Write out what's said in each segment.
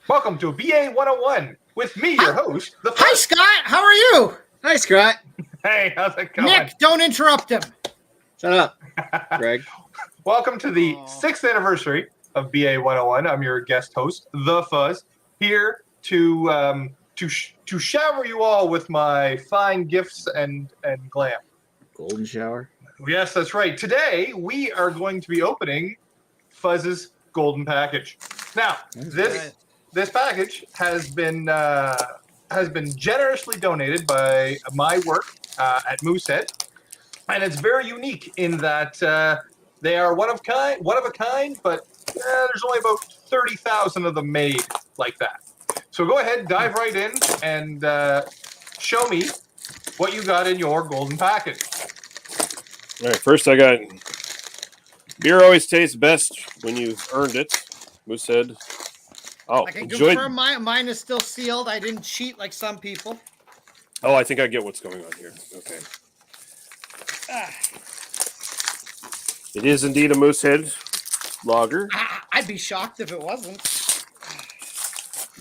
Welcome to BA 101 with me, your host, the Hi, Fuzz. Scott. How are you? Hi, Scott. Hey, how's it going? Nick, don't interrupt him. Shut up, Greg. Welcome to the 6th anniversary of BA 101. I'm your guest host, the Fuzz, here to shower you all with my fine gifts and glam. Golden shower. Yes, that's right. Today we are going to be opening Fuzz's golden package. Now, this package has been generously donated by my work at Moosehead, and it's very unique in that they are one of a kind, but there's only about 30,000 of them made like that. So go ahead, dive right in, and show me what you got in your golden package. All right, first I got beer always tastes best when you've earned it. Moosehead. Oh, I can confirm mine is still sealed. I didn't cheat like some people. Oh, I think I get what's going on here. Okay. It is indeed a Moosehead lager. I'd be shocked if it wasn't.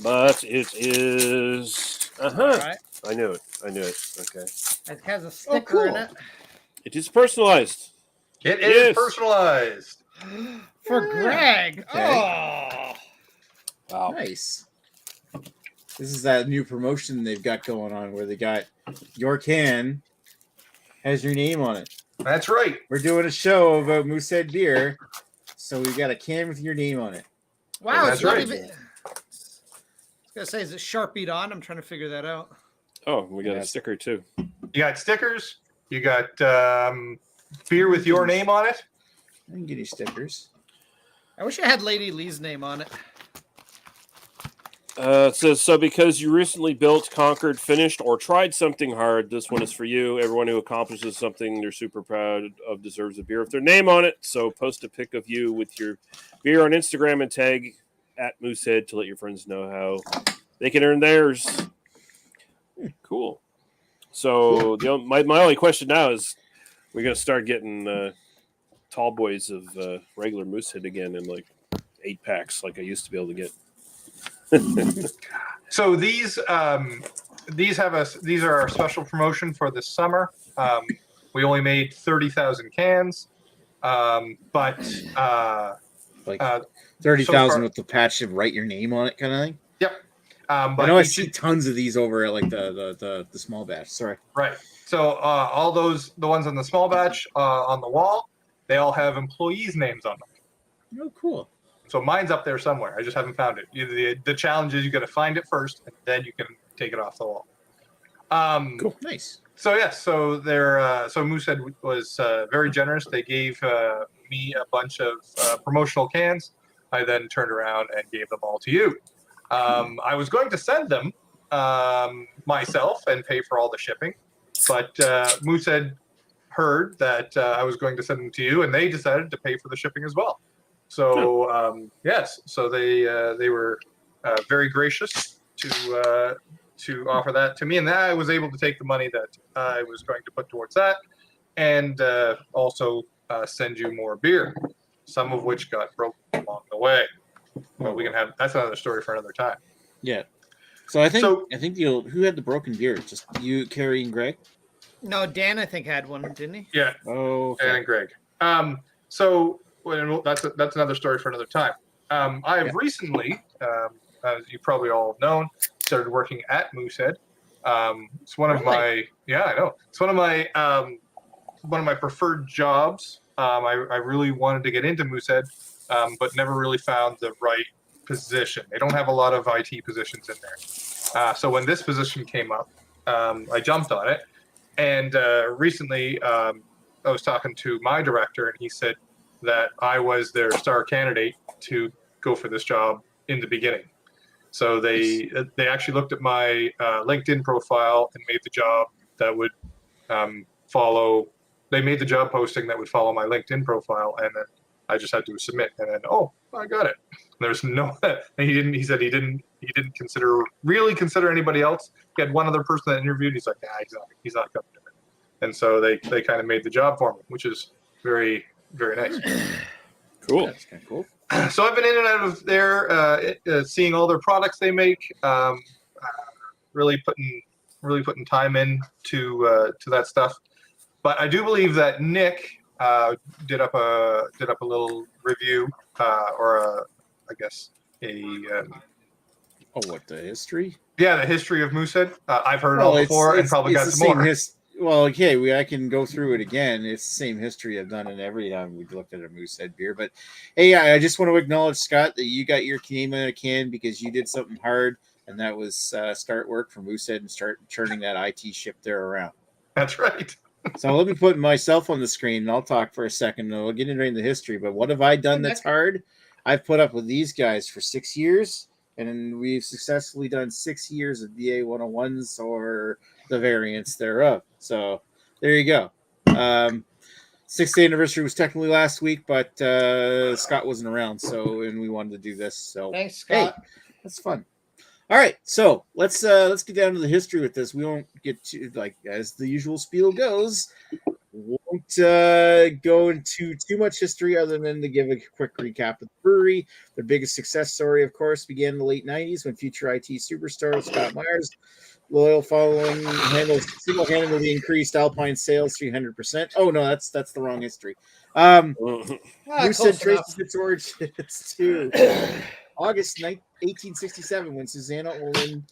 But it is... Right. I knew it. Okay. It has a sticker in it. It is personalized. It is personalized. For Greg. Okay. Oh. Wow. Nice. This is that new promotion they've got going on where they got your can has your name on it. That's right. We're doing a show about Moosehead beer, so we've got a can with your name on it. Wow, that's it's not right. even... I was going to say, is it Sharpied on? I'm trying to figure that out. Oh, we got a sticker too. You got stickers. You got beer with your name on it. I can get you stickers. I wish I had Lady Lee's name on it. It says, so because you recently built, conquered, finished, or tried something hard, this one is for you. Everyone who accomplishes something they're super proud of deserves a beer with their name on it. So post a pic of you with your beer on Instagram and tag at Moosehead to let your friends know how they can earn theirs. Cool. So my only question now is, we're going to start getting tall boys of regular Moosehead again in like 8-packs like I used to be able to get. So these are our special promotion for this summer. We only made 30,000 cans, but 30,000 with the patch to write your name on it, kind of thing. Yep. But I know I see tons of these over at like the small batch. Sorry. Right. So all the ones on the small batch on the wall, they all have employees' names on them. Oh, cool. So mine's up there somewhere. I just haven't found it. The challenge is you got to find it first, and then you can take it off the wall. Cool. Nice. So yes, so Moosehead was very generous. They gave me a bunch of promotional cans. I then turned around and gave them all to you. I was going to send them myself and pay for all the shipping, but Moosehead heard that I was going to send them to you, and they decided to pay for the shipping as well. So yes, so they were very gracious to offer that to me, and then I was able to take the money that I was going to put towards that, and also send you more beer, some of which got broken along the way. But we can have that's another story for another time. Yeah. So I think who had the broken beer? Just you, Carrie, and Greg. No, Dan I think had one, didn't he? Yeah. Oh. Okay. Dan and Greg. So. Well, that's another story for another time. I have recently, as you probably all have known, started working at Moosehead. It's one of my It's one of my preferred jobs. I really wanted to get into Moosehead, but never really found the right position. They don't have a lot of IT positions in there. So when this position came up, I jumped on it. And recently, I was talking to my director, and he said that I was their star candidate to go for this job in the beginning. So they actually looked at my LinkedIn profile and made the job that would follow. They made the job posting that would follow my LinkedIn profile, and then I just had to submit. And then I got it. There's no. He said he didn't consider anybody else. He had one other person that interviewed. He's like, he's not coming to it. And so they kind of made the job for me, which is very, very nice. Cool. That's kind of cool. So I've been in and out of there, seeing all their products they make. Really putting time in to that stuff. But I do believe that Nick did up a little review or I guess a Oh, what, the history? the history of Moosehead. I've heard it Well, all before and probably got the some more. Well, okay, I can go through it again. It's the same history I've done in every time we've looked at a Moosehead beer. But hey, I just want to acknowledge, Scott, that you got your name in a can because you did something hard, and that was start work for Moosehead and start turning that IT ship there around. That's right. So let me put myself on the screen, and I'll talk for a second, and we'll get into the history. But what have I done that's hard? I've put up with these guys for 6 years, and we've successfully done 6 years of BA 101s or the variants thereof. So there you go. 6th anniversary was technically last week, but Scott wasn't around, and we wanted to do this. So Thanks, Scott. Hey, that's fun. All right, so let's get down to the history with this. We won't get to, like, as the usual spiel goes, won't go into too much history other than to give a quick recap of the brewery. Their biggest success story, of course, began in the late 90s when future IT superstar Scott Myers' loyal following single-handedly increased Alpine sales 300%. Oh, no, that's the wrong history. Moosehead traces its origins to August 1867, when Susanna Olin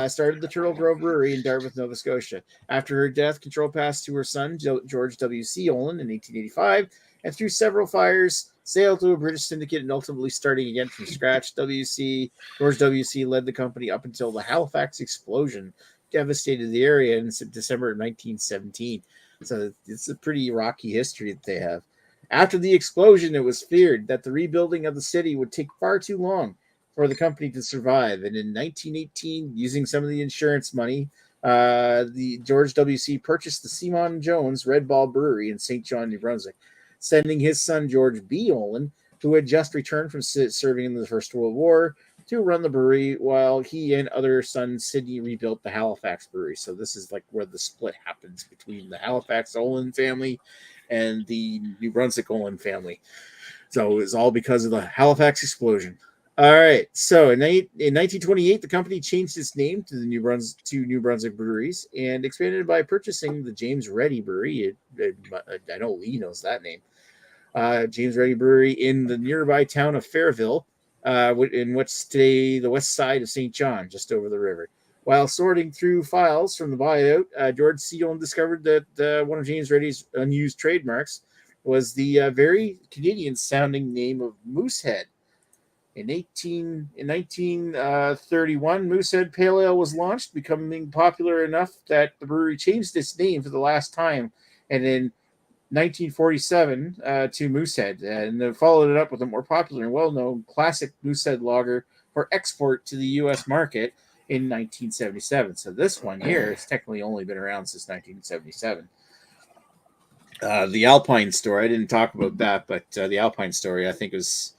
started the Turtle Grove Brewery in Dartmouth, Nova Scotia. After her death, control passed to her son, George W.C. Olin, in 1885, and through several fires, sailed to a British syndicate, and ultimately starting again from scratch. George W.C. led the company up until the Halifax explosion devastated the area in December of 1917. So it's a pretty rocky history that they have. After the explosion, it was feared that the rebuilding of the city would take far too long for the company to survive. And in 1918, using some of the insurance money, the George W.C. purchased the Simon Jones Red Ball Brewery in St. John, New Brunswick, sending his son George B. Olin, who had just returned from serving in the First World War, to run the brewery, while he and other son Sidney rebuilt the Halifax Brewery. So this is like where the split happens between the Halifax Olin family and the New Brunswick Olin family. So it was all because of the Halifax explosion. All right. So in 1928, the company changed its name to the New Brunswick Breweries and expanded by purchasing the James Ready Brewery. I know Lee knows that name. James Ready Brewery in the nearby town of Fairville, in what's today the west side of St. John, just over the river. While sorting through files from the buyout, George C. Olin discovered that one of James Ready's unused trademarks was the very Canadian-sounding name of Moosehead. In 1931, Moosehead Pale Ale was launched, becoming popular enough that the brewery changed its name for the last time, and in 1947 to Moosehead, and then followed it up with a more popular and well-known classic Moosehead lager for export to the U.S. market in 1977. So this one here has technically only been around since 1977. The Alpine story, I didn't talk about that, but the Alpine story, I think, was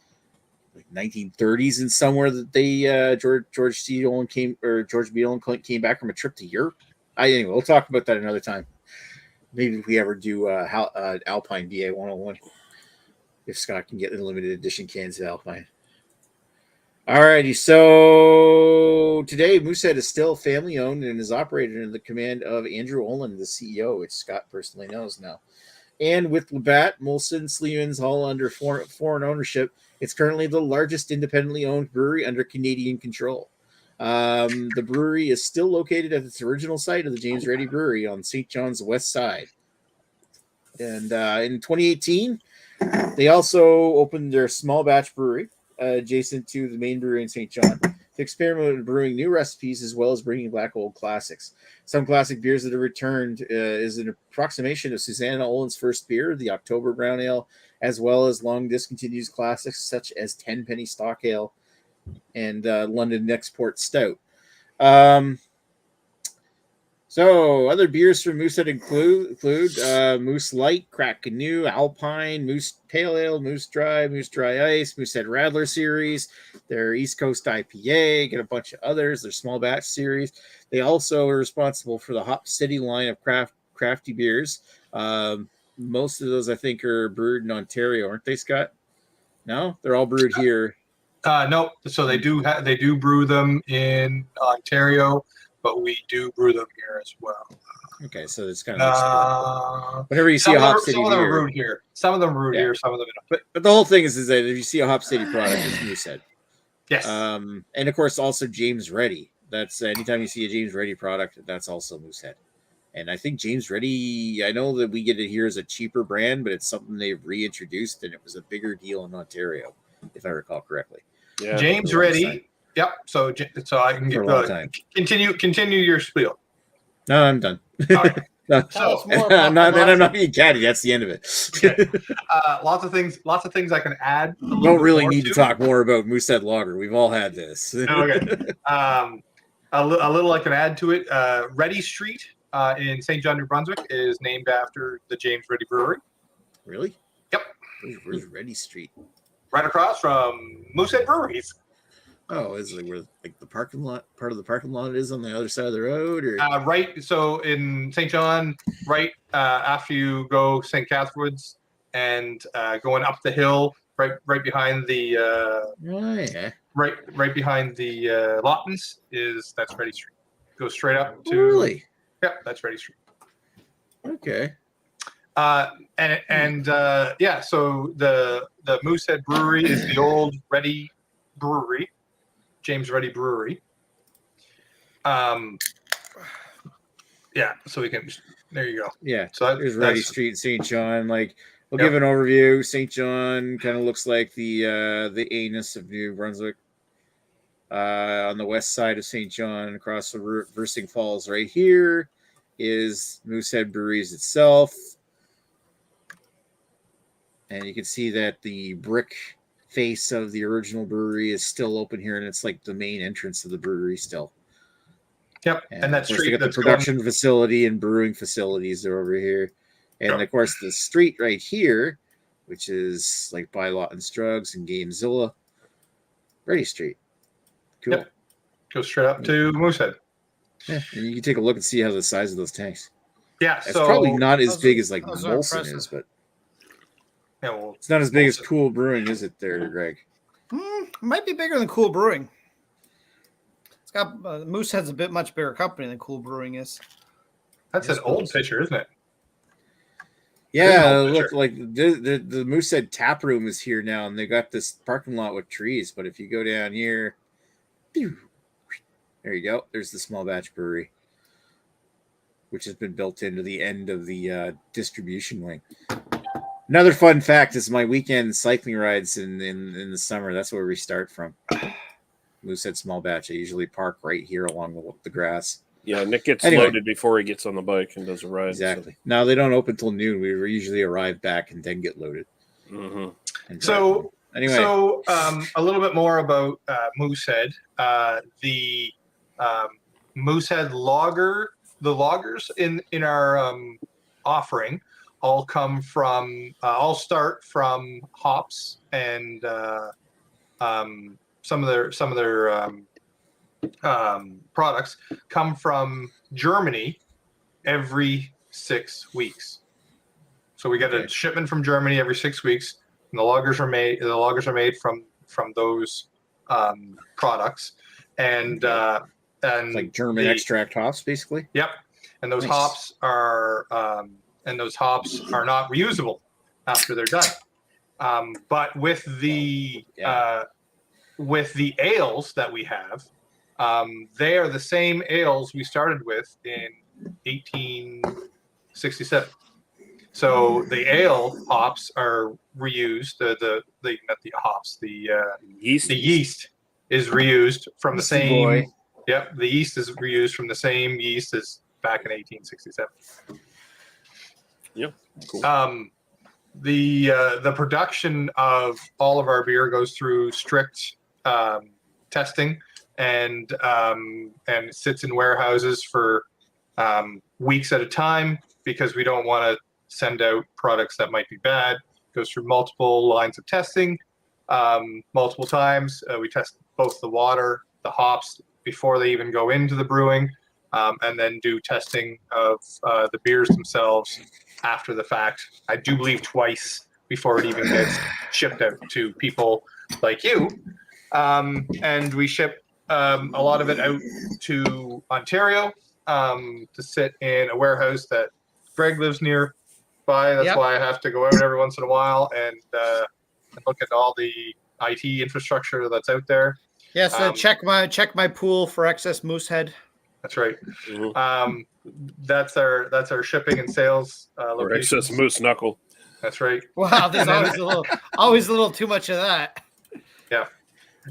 like 1930s and somewhere that they George C. Olin George B. Olin came back from a trip to Europe. Anyway, we'll talk about that another time. Maybe if we ever do Alpine BA 101, if Scott can get the limited edition cans of Alpine. Alrighty, so today Moosehead is still family owned and is operated under the command of Andrew Olin, the CEO, which Scott personally knows now. And with Labatt, Molson, Sleemans all under foreign ownership, it's currently the largest independently owned brewery under Canadian control. The brewery is still located at its original site of the James Ready Brewery on St. John's west side. And in 2018, they also opened their small batch brewery adjacent to the main brewery in St. John to experiment with brewing new recipes as well as bringing back old classics. Some classic beers that have returned is an approximation of Susanna Olin's first beer, the October Brown Ale, as well as long discontinued classics such as Tenpenny Stock Ale and London Export Stout. So other beers from Moosehead include Moose Light, Crack Canoe, Alpine, Moose Pale Ale, Moose Dry Ice, Moosehead Radler series, their East Coast IPA, get a bunch of others, their small batch series. They also are responsible for the Hop City line of crafty beers. Most of those, I think, are brewed in Ontario, aren't they, Scott? No, they're all brewed here. No, so they do brew them in Ontario, but we do brew them here as well. Okay, so it's kind of like split. Whenever you see Some a of them, Hop City some of them are beer, brewed here. Some of them are brewed Yeah. here. Some of them in but the whole thing is that if you see a Hop City product, it's Moosehead. yes. And of course, also James Ready. That's anytime you see a James Ready product, that's also Moosehead. And I think James Ready, I know that we get it here as a cheaper brand, but it's something they've reintroduced, and it was a bigger deal in Ontario, if I recall correctly. Yeah. James for a long Ready. time. Yep. So I can For get a long time. continue your spiel. No, I'm done. Okay. No. Tell us So more I'm about not being catty. That's the end of it. Okay. Lots of things I can add. A little Don't bit really more need to talk more about Moosehead Lager. We've all had this. Okay. A little I can add to it. Ready Street in St. John, New Brunswick is named after the James Ready Brewery. Really? Yep. Where's Ready Street? Right across from Moosehead Breweries. Oh, is it where like the parking lot part of the parking lot is on the other side of the road, or Right. So in St. John, right after you go St. Catherine's and going up the hill, right behind the oh yeah, right behind the Lawtons that's Ready Street. Go straight up to really? Yep, that's Ready Street. Okay. Yeah, so the Moosehead Brewery is the old Ready Brewery, James Ready Brewery. Yeah, so we can. There you go. Yeah. So There's Ready Street, St. John. Like we'll give an overview. St. John kind of looks like the anus of New Brunswick. On the west side of St. John, across the Versing Falls, right here, is Moosehead Breweries itself. And you can see that the brick face of the original brewery is still open here, and it's like the main entrance of the brewery still. Yep, and that of course, street they got the production facility and brewing facilities are over here. And of course, the street right here, which is like by Lawton Struggs and Gamezilla, Ready Street. Cool. Yep. Go straight up to Moosehead. Yeah, and you can take a look and see how the size of those tanks. Yeah, It's so probably not as those big are- as like those are Molson impressive. is, but yeah, well, it's not as big as Molson. Cool Brewing, is it there, Greg? Might be bigger than Cool Brewing. It's got Moosehead's a bit much bigger company than Cool Brewing is. That's Yes, an old please. picture, isn't it? Yeah, Pretty old look, like the Moosehead tap room is here now, and they got this parking lot with trees. But if you go down here, there you go. There's the small batch brewery, which has been built into the end of the distribution wing. Another fun fact is my weekend cycling rides in the summer. That's where we start from. Moosehead small batch. I usually park right here along the grass. Yeah, Nick gets Anyway. loaded before he gets on the bike and does a ride. Exactly. No, they don't open till noon. We usually arrive back and then get loaded. So. Mm-hmm. And So anyway, So a little bit more about Moosehead. The Moosehead lager, the lagers in our offering all start from hops, and some of their products come from Germany every 6 weeks. So we get a shipment from Germany every 6 weeks. And the lagers are made from those products, and it's like German extract hops, basically. Yep, and those Nice. hops are not reusable after they're done. But with the ales that we have, they are the same ales we started with in 1867. So the ale hops are reused. The Yeast. the yeast is reused from the Yeasty same. boy. Yep, the yeast is reused from the same yeast as back in 1867. Yep. Cool. The production of all of our beer goes through strict testing, and sits in warehouses for weeks at a time, because we don't want to send out products that might be bad. Goes through multiple lines of testing, multiple times. We test both the water, the hops before they even go into the brewing, and then do testing of the beers themselves after the fact. I do believe twice before it even gets shipped out to people like you. And we ship a lot of it out to Ontario to sit in a warehouse that Greg lives nearby. That's why I have to go out every once in a while and look at all the IT infrastructure that's out there. Yeah, so check my pool for excess Moosehead. That's right. Mm-hmm. That's our shipping and sales Or excess moose knuckle. That's right. Wow, there's always a little too much of that. Yeah.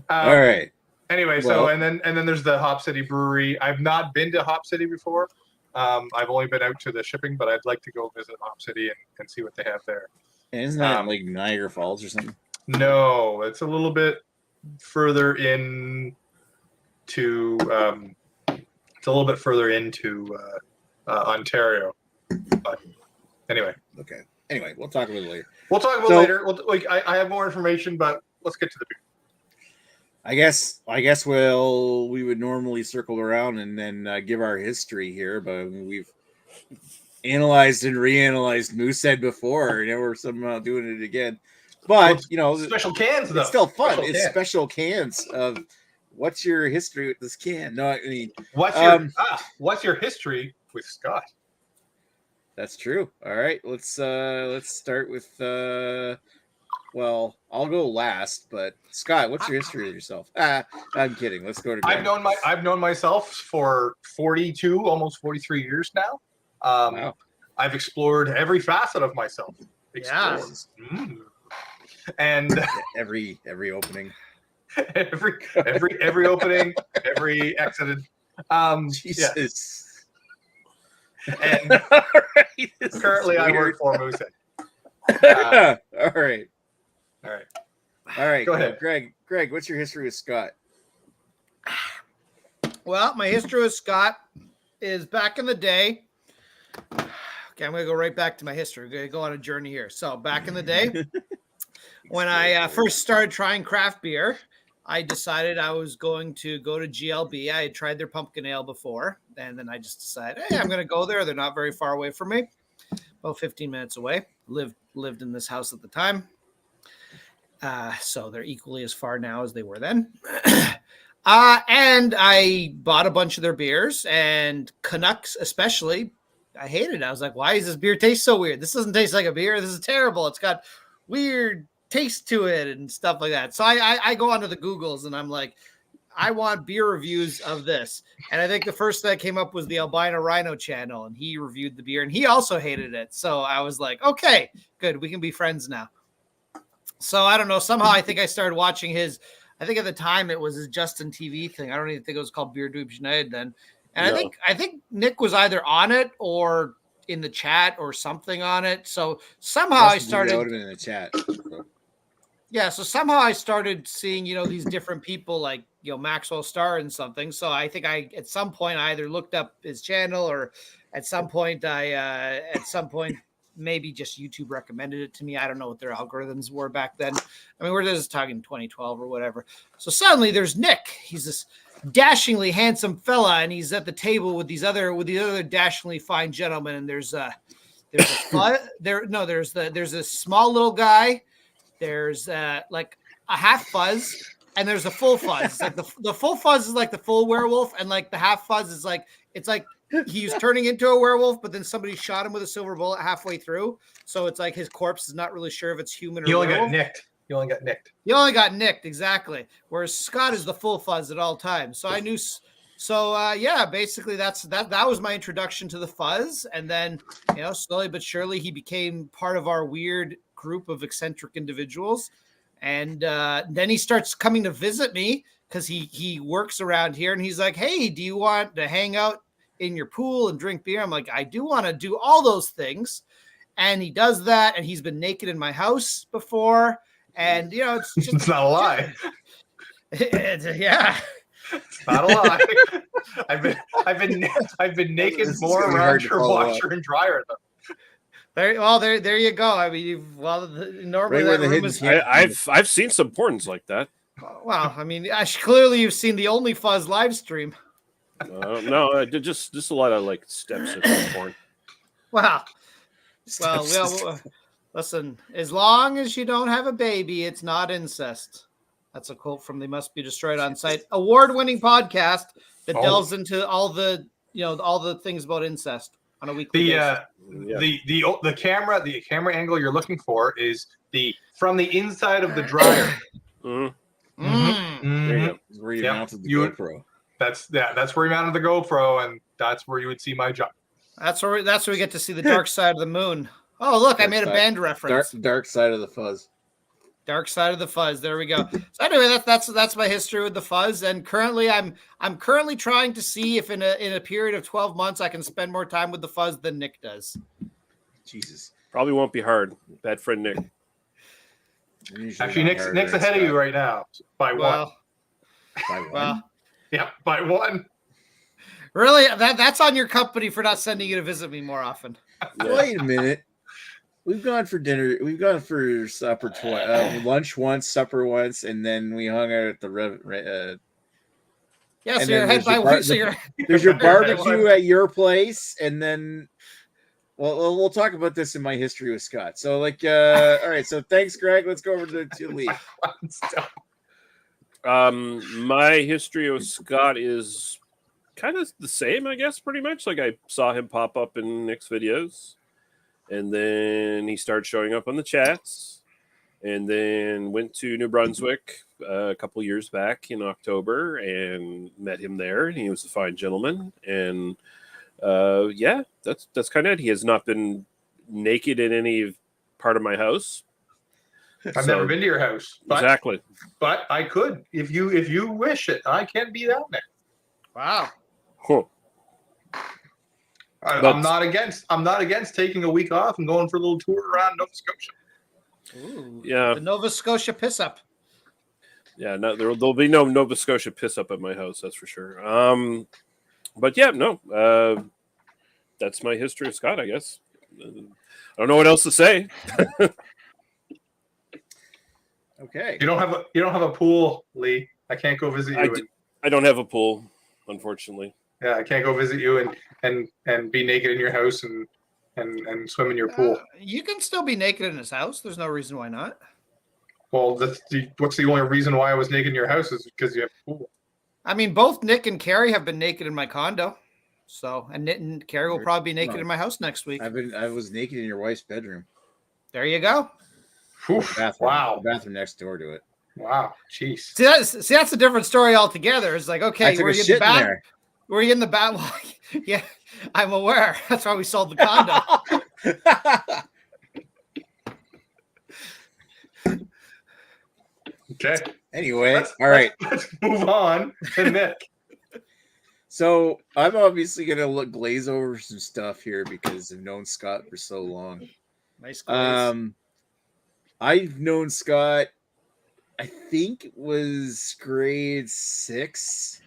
All right. Anyway, so and then there's the Hop City Brewery. I've not been to Hop City before. I've only been out to the shipping, but I'd like to go visit Hop City and see what they have there. And isn't that like Niagara Falls or something? No, it's a little bit further in to it's a little bit further into Ontario. But anyway. Okay. Anyway, we'll talk about it later. We'll talk about it later. I have more information, but let's get to the beer. I guess we would normally circle around and then give our history here, but we've analyzed and reanalyzed Moosehead before, and we're somehow doing it again. But special cans though. It's still fun. Special cans of what's your history with this can? No, I mean what's your history with Scott? That's true. All right, let's start with well, I'll go last, but Scott, what's your history with yourself? I'm kidding. Let's go to Greg. I've known myself for 42, almost 43 years now. Wow. I've explored every facet of myself. And every opening. every opening, every exited. Jesus. Yeah. And currently I work for Moosehead. All right. All right. Go ahead. Greg, what's your history with Scott? Well, my history with Scott is back in the day. Okay, I'm going to go right back to my history. I'm going to go on a journey here. So back in the day, when I first started trying craft beer, I decided I was going to go to GLB. I had tried their pumpkin ale before, and then I just decided, hey, I'm going to go there. They're not very far away from me, about 15 minutes away. Lived in this house at the time. So they're equally as far now as they were then. And I bought a bunch of their beers, and Canucks especially, I hated it. I was like, why does this beer taste so weird? This doesn't taste like a beer. This is terrible. It's got weird taste to it and stuff like that. So I go onto the Googles and I'm like, I want beer reviews of this. And I think the first that came up was the Albino Rhino channel, and he reviewed the beer and he also hated it. So I was like, okay, good. We can be friends now. So I don't know. Somehow I think I started watching I think at the time it was his Justin TV thing. I don't even think it was called Beer Dupes United then. And no. I think Nick was either on it or in the chat or something on it. So somehow I started in the chat. Yeah, so somehow I started seeing, these different people like, Maxwell Star and something. So I think at some point I either looked up his channel, or at some point maybe just YouTube recommended it to me. I don't know what their algorithms were back then. I mean, we're just talking 2012 or whatever. So suddenly there's Nick. He's this dashingly handsome fella, and he's at the table with these other dashingly fine gentlemen. And there's a small little guy. There's like a half Fuzz, and there's a full Fuzz. It's like the full Fuzz is like the full werewolf, and like the half Fuzz is like it's like he's turning into a werewolf, but then somebody shot him with a silver bullet halfway through. So it's like his corpse is not really sure if it's human or werewolf. You only got nicked. You only got nicked, exactly. Whereas Scott is the full Fuzz at all times. So I knew. So basically that was my introduction to the Fuzz, and then slowly but surely he became part of our weird group of eccentric individuals, and then he starts coming to visit me because he works around here, and he's like, hey, do you want to hang out in your pool and drink beer? I'm like, I do want to do all those things. And he does that, and he's been naked in my house before, and it's just it's not a lie. Yeah. It's not a lie. I've been naked more around your washer and dryer though. There you go. I mean, normally that room is. I've seen some porns like that. Well, I mean, clearly you've seen the Only Fuzz live stream. No, I did just a lot of like steps of porn. Wow. Listen, as long as you don't have a baby, it's not incest. That's a quote from They Must Be Destroyed on Sight, award-winning podcast that delves into all the things about incest on a weekly basis. The camera angle you're looking for is from the inside of the dryer. There you go. Is where you mounted the GoPro. That's where you mounted the GoPro, and that's where you would see my job. That's where we get to see the dark side of the moon. Oh, look, I made a band reference. Dark side of the Fuzz. Dark side of the Fuzz. There we go. So anyway, that's my history with the Fuzz, and currently I'm currently trying to see if in a period of 12 months I can spend more time with the Fuzz than Nick does. Jesus, probably won't be hard. Bad friend Nick. Actually, Nick's ahead of you right now by one. By one. Well, yeah, by one. Really, that's on your company for not sending you to visit me more often. Wait a minute. We've gone for dinner. We've gone for supper twice, lunch once, supper once, and then we hung out at the. Yeah, so you're ahead by one. There's your barbecue at your place, and then. Well, we'll talk about this in my history with Scott. So, all right. So, thanks, Greg. Let's go over to Lee. My history with Scott is kind of the same, I guess, pretty much. Like, I saw him pop up in Nick's videos, and then he started showing up on the chats, and then went to New Brunswick a couple years back in October and met him there, and he was a fine gentleman. And that's kind of it. He has not been naked in any part of my house. I've never been to your house. Exactly. But I could if you wish it. I can be down there. Wow. Cool. I'm not against taking a week off and going for a little tour around Nova Scotia. Ooh, yeah. The Nova Scotia piss up. Yeah, no, there'll be no Nova Scotia piss up at my house, that's for sure. But yeah, no. That's my history of Scott, I guess. I don't know what else to say. Okay. You don't have a pool, Lee. I can't go visit you. I don't have a pool, unfortunately. Yeah, I can't go visit you and be naked in your house and swim in your pool. You can still be naked in his house. There's no reason why not. Well, what's the only reason why I was naked in your house is because you have a pool. I mean, both Nick and Carrie have been naked in my condo. So, and Carrie will probably be naked in my house next week. I was naked in your wife's bedroom. There you go. Bathroom, wow. The bathroom next door to it. Wow. Jeez. See, that's a different story altogether. It's like, okay, were you in the bath? Were you in the bath? Yeah, I'm aware. That's why we sold the condo. Okay. Anyway, all right. Let's move on to Nick. So I'm obviously gonna glaze over some stuff here because I've known Scott for so long. Nice glaze. I've known Scott, I think it was grade 6.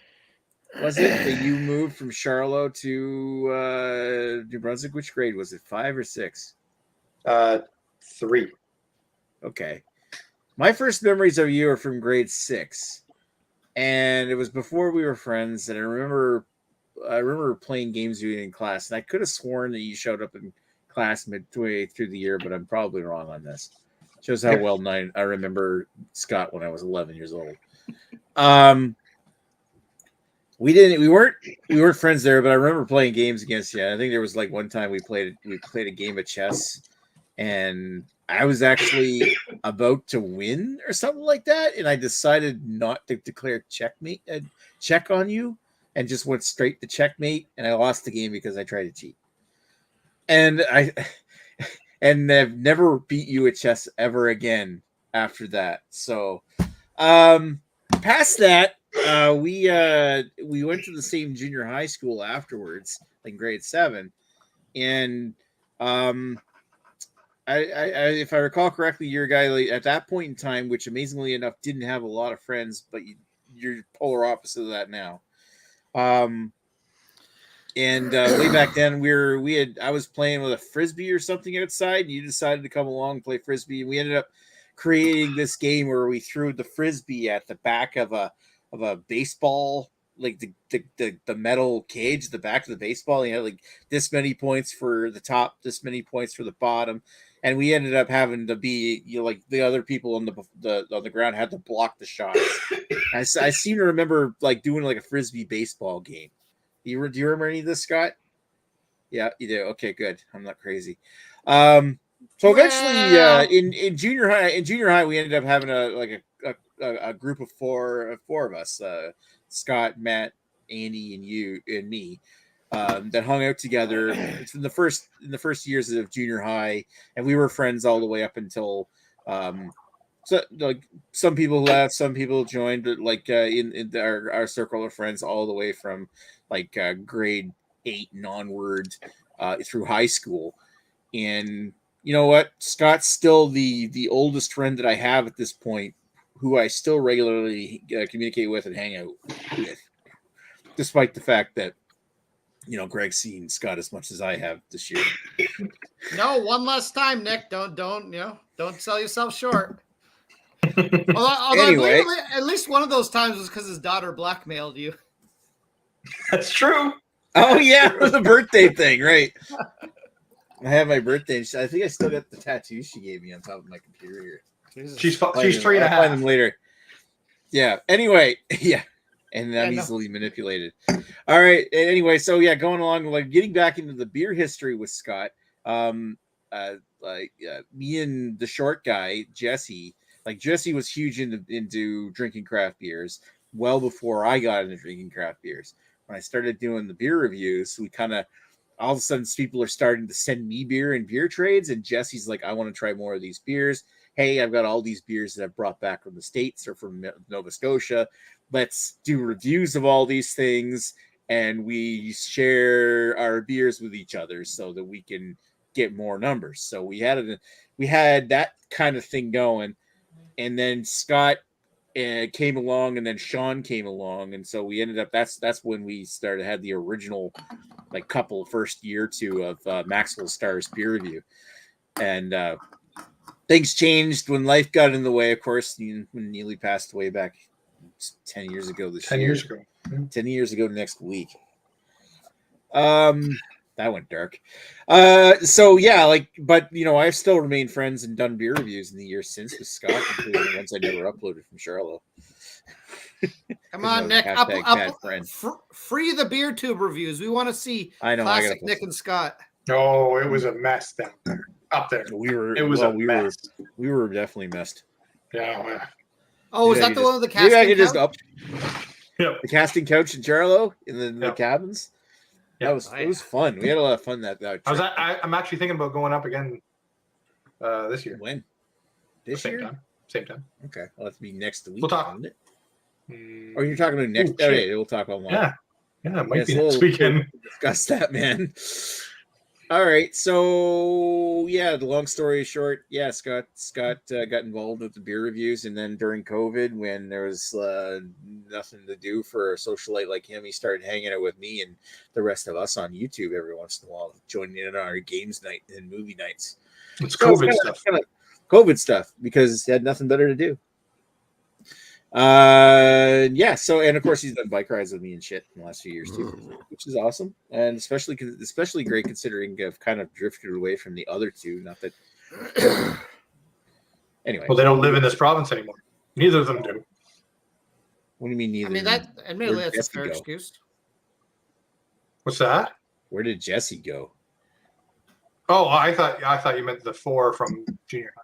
Was it that you moved from Charlotte to New Brunswick? Which grade was it? 5 or 6? 3. Okay. My first memories of you are from grade 6. And it was before we were friends, and I remember playing games with you in class, and I could have sworn that you showed up in class midway through the year, but I'm probably wrong on this. Shows how well I remember Scott when I was 11 years old. We weren't friends there, but I remember playing games against you. I think there was like one time we played a game of chess, and I was actually about to win or something like that, and I decided not to declare check on you, and just went straight to checkmate, and I lost the game because I tried to cheat. And I've never beat you at chess ever again after that. So, past that, we went to the same junior high school afterwards, like grade 7, and if I recall correctly, you're a guy at that point in time, which amazingly enough didn't have a lot of friends, but you're polar opposite of that now. And way back then, I was playing with a frisbee or something outside, and you decided to come along and play frisbee. And we ended up creating this game where we threw the frisbee at the back of a baseball, like the metal cage, the back of the baseball. You had like this many points for the top, this many points for the bottom, and we ended up having to be like the other people on the ground had to block the shots. I seem to remember like doing like a frisbee baseball game. Do you remember any of this, Scott? Yeah, you do. Okay, good. I'm not crazy. So eventually, in junior high, we ended up having a group of four of us: Scott, Matt, Andy, and you and me. That hung out together in the first years of junior high, and we were friends all the way up until so like some people left, some people joined, but like in our circle of friends all the way from like grade 8 and onward through high school. And you know what, Scott's still the oldest friend that I have at this point, who I still regularly communicate with and hang out with, despite the fact that Greg's seen Scott as much as I have this year. No, one last time, Nick. Don't sell yourself short. Although Anyway, at least one of those times was because his daughter blackmailed you. That's true. Oh yeah, the birthday thing, right? I have my birthday. I think I still got the tattoo she gave me on top of my computer here. She's 3.5. I'll find them later. Yeah. Anyway, yeah. And I'm easily manipulated. All right. Anyway, so yeah, going along, like getting back into the beer history with Scott. Me and the short guy, Jesse. Like Jesse was huge into drinking craft beers well before I got into drinking craft beers. When I started doing the beer reviews, we kind of all of a sudden people are starting to send me beer and beer trades, and Jesse's like, I want to try more of these beers. Hey, I've got all these beers that I've brought back from the States or from Nova Scotia. Let's do reviews of all these things, and we share our beers with each other so that we can get more numbers. So we had that kind of thing going, and then Scott came along, and then Sean came along, and so we ended up. That's when we had the original like first year or two of Maxwell Star's beer review, and things changed when life got in the way. Of course, when Neely passed away back 10 years ago. 10 years ago. 10 years ago next week. That went dark. So yeah, but I've still remained friends and done beer reviews in the years since with Scott, including the ones I never uploaded from Charlotte. Come on, Nick. Free the beer tube reviews. We want to see classic Nick and Scott. Oh, it was a mess down there. Up there. We were definitely messed. Yeah. Oh, is that the one with the casting couch? Yep. The casting couch in Charlo in the cabins. Yeah, it was fun. We had a lot of fun that trip. I'm actually thinking about going up again this year. When? This year? Same time. Okay. Well, that's be next week. We'll talk. Isn't it? Or you're talking about next? Okay, we'll talk online. Yeah, it might be next weekend. We'll discuss that, man. All right, so yeah, the long story short, yeah, Scott got involved with the beer reviews, and then during COVID, when there was nothing to do for a socialite like him, he started hanging out with me and the rest of us on YouTube every once in a while, joining in on our games night and movie nights. It's COVID stuff. COVID stuff, because he had nothing better to do. Yeah, so, and of course he's done bike rides with me and shit in the last few years too, which is awesome, and especially great considering I've kind of drifted away from the other two. Not that anyway. Well, they don't live in this province anymore. Neither of them do. What do you mean neither? I mean, admittedly, that's a fair excuse. What's that? Where did Jesse go? Oh, I thought you meant the 4 from junior high.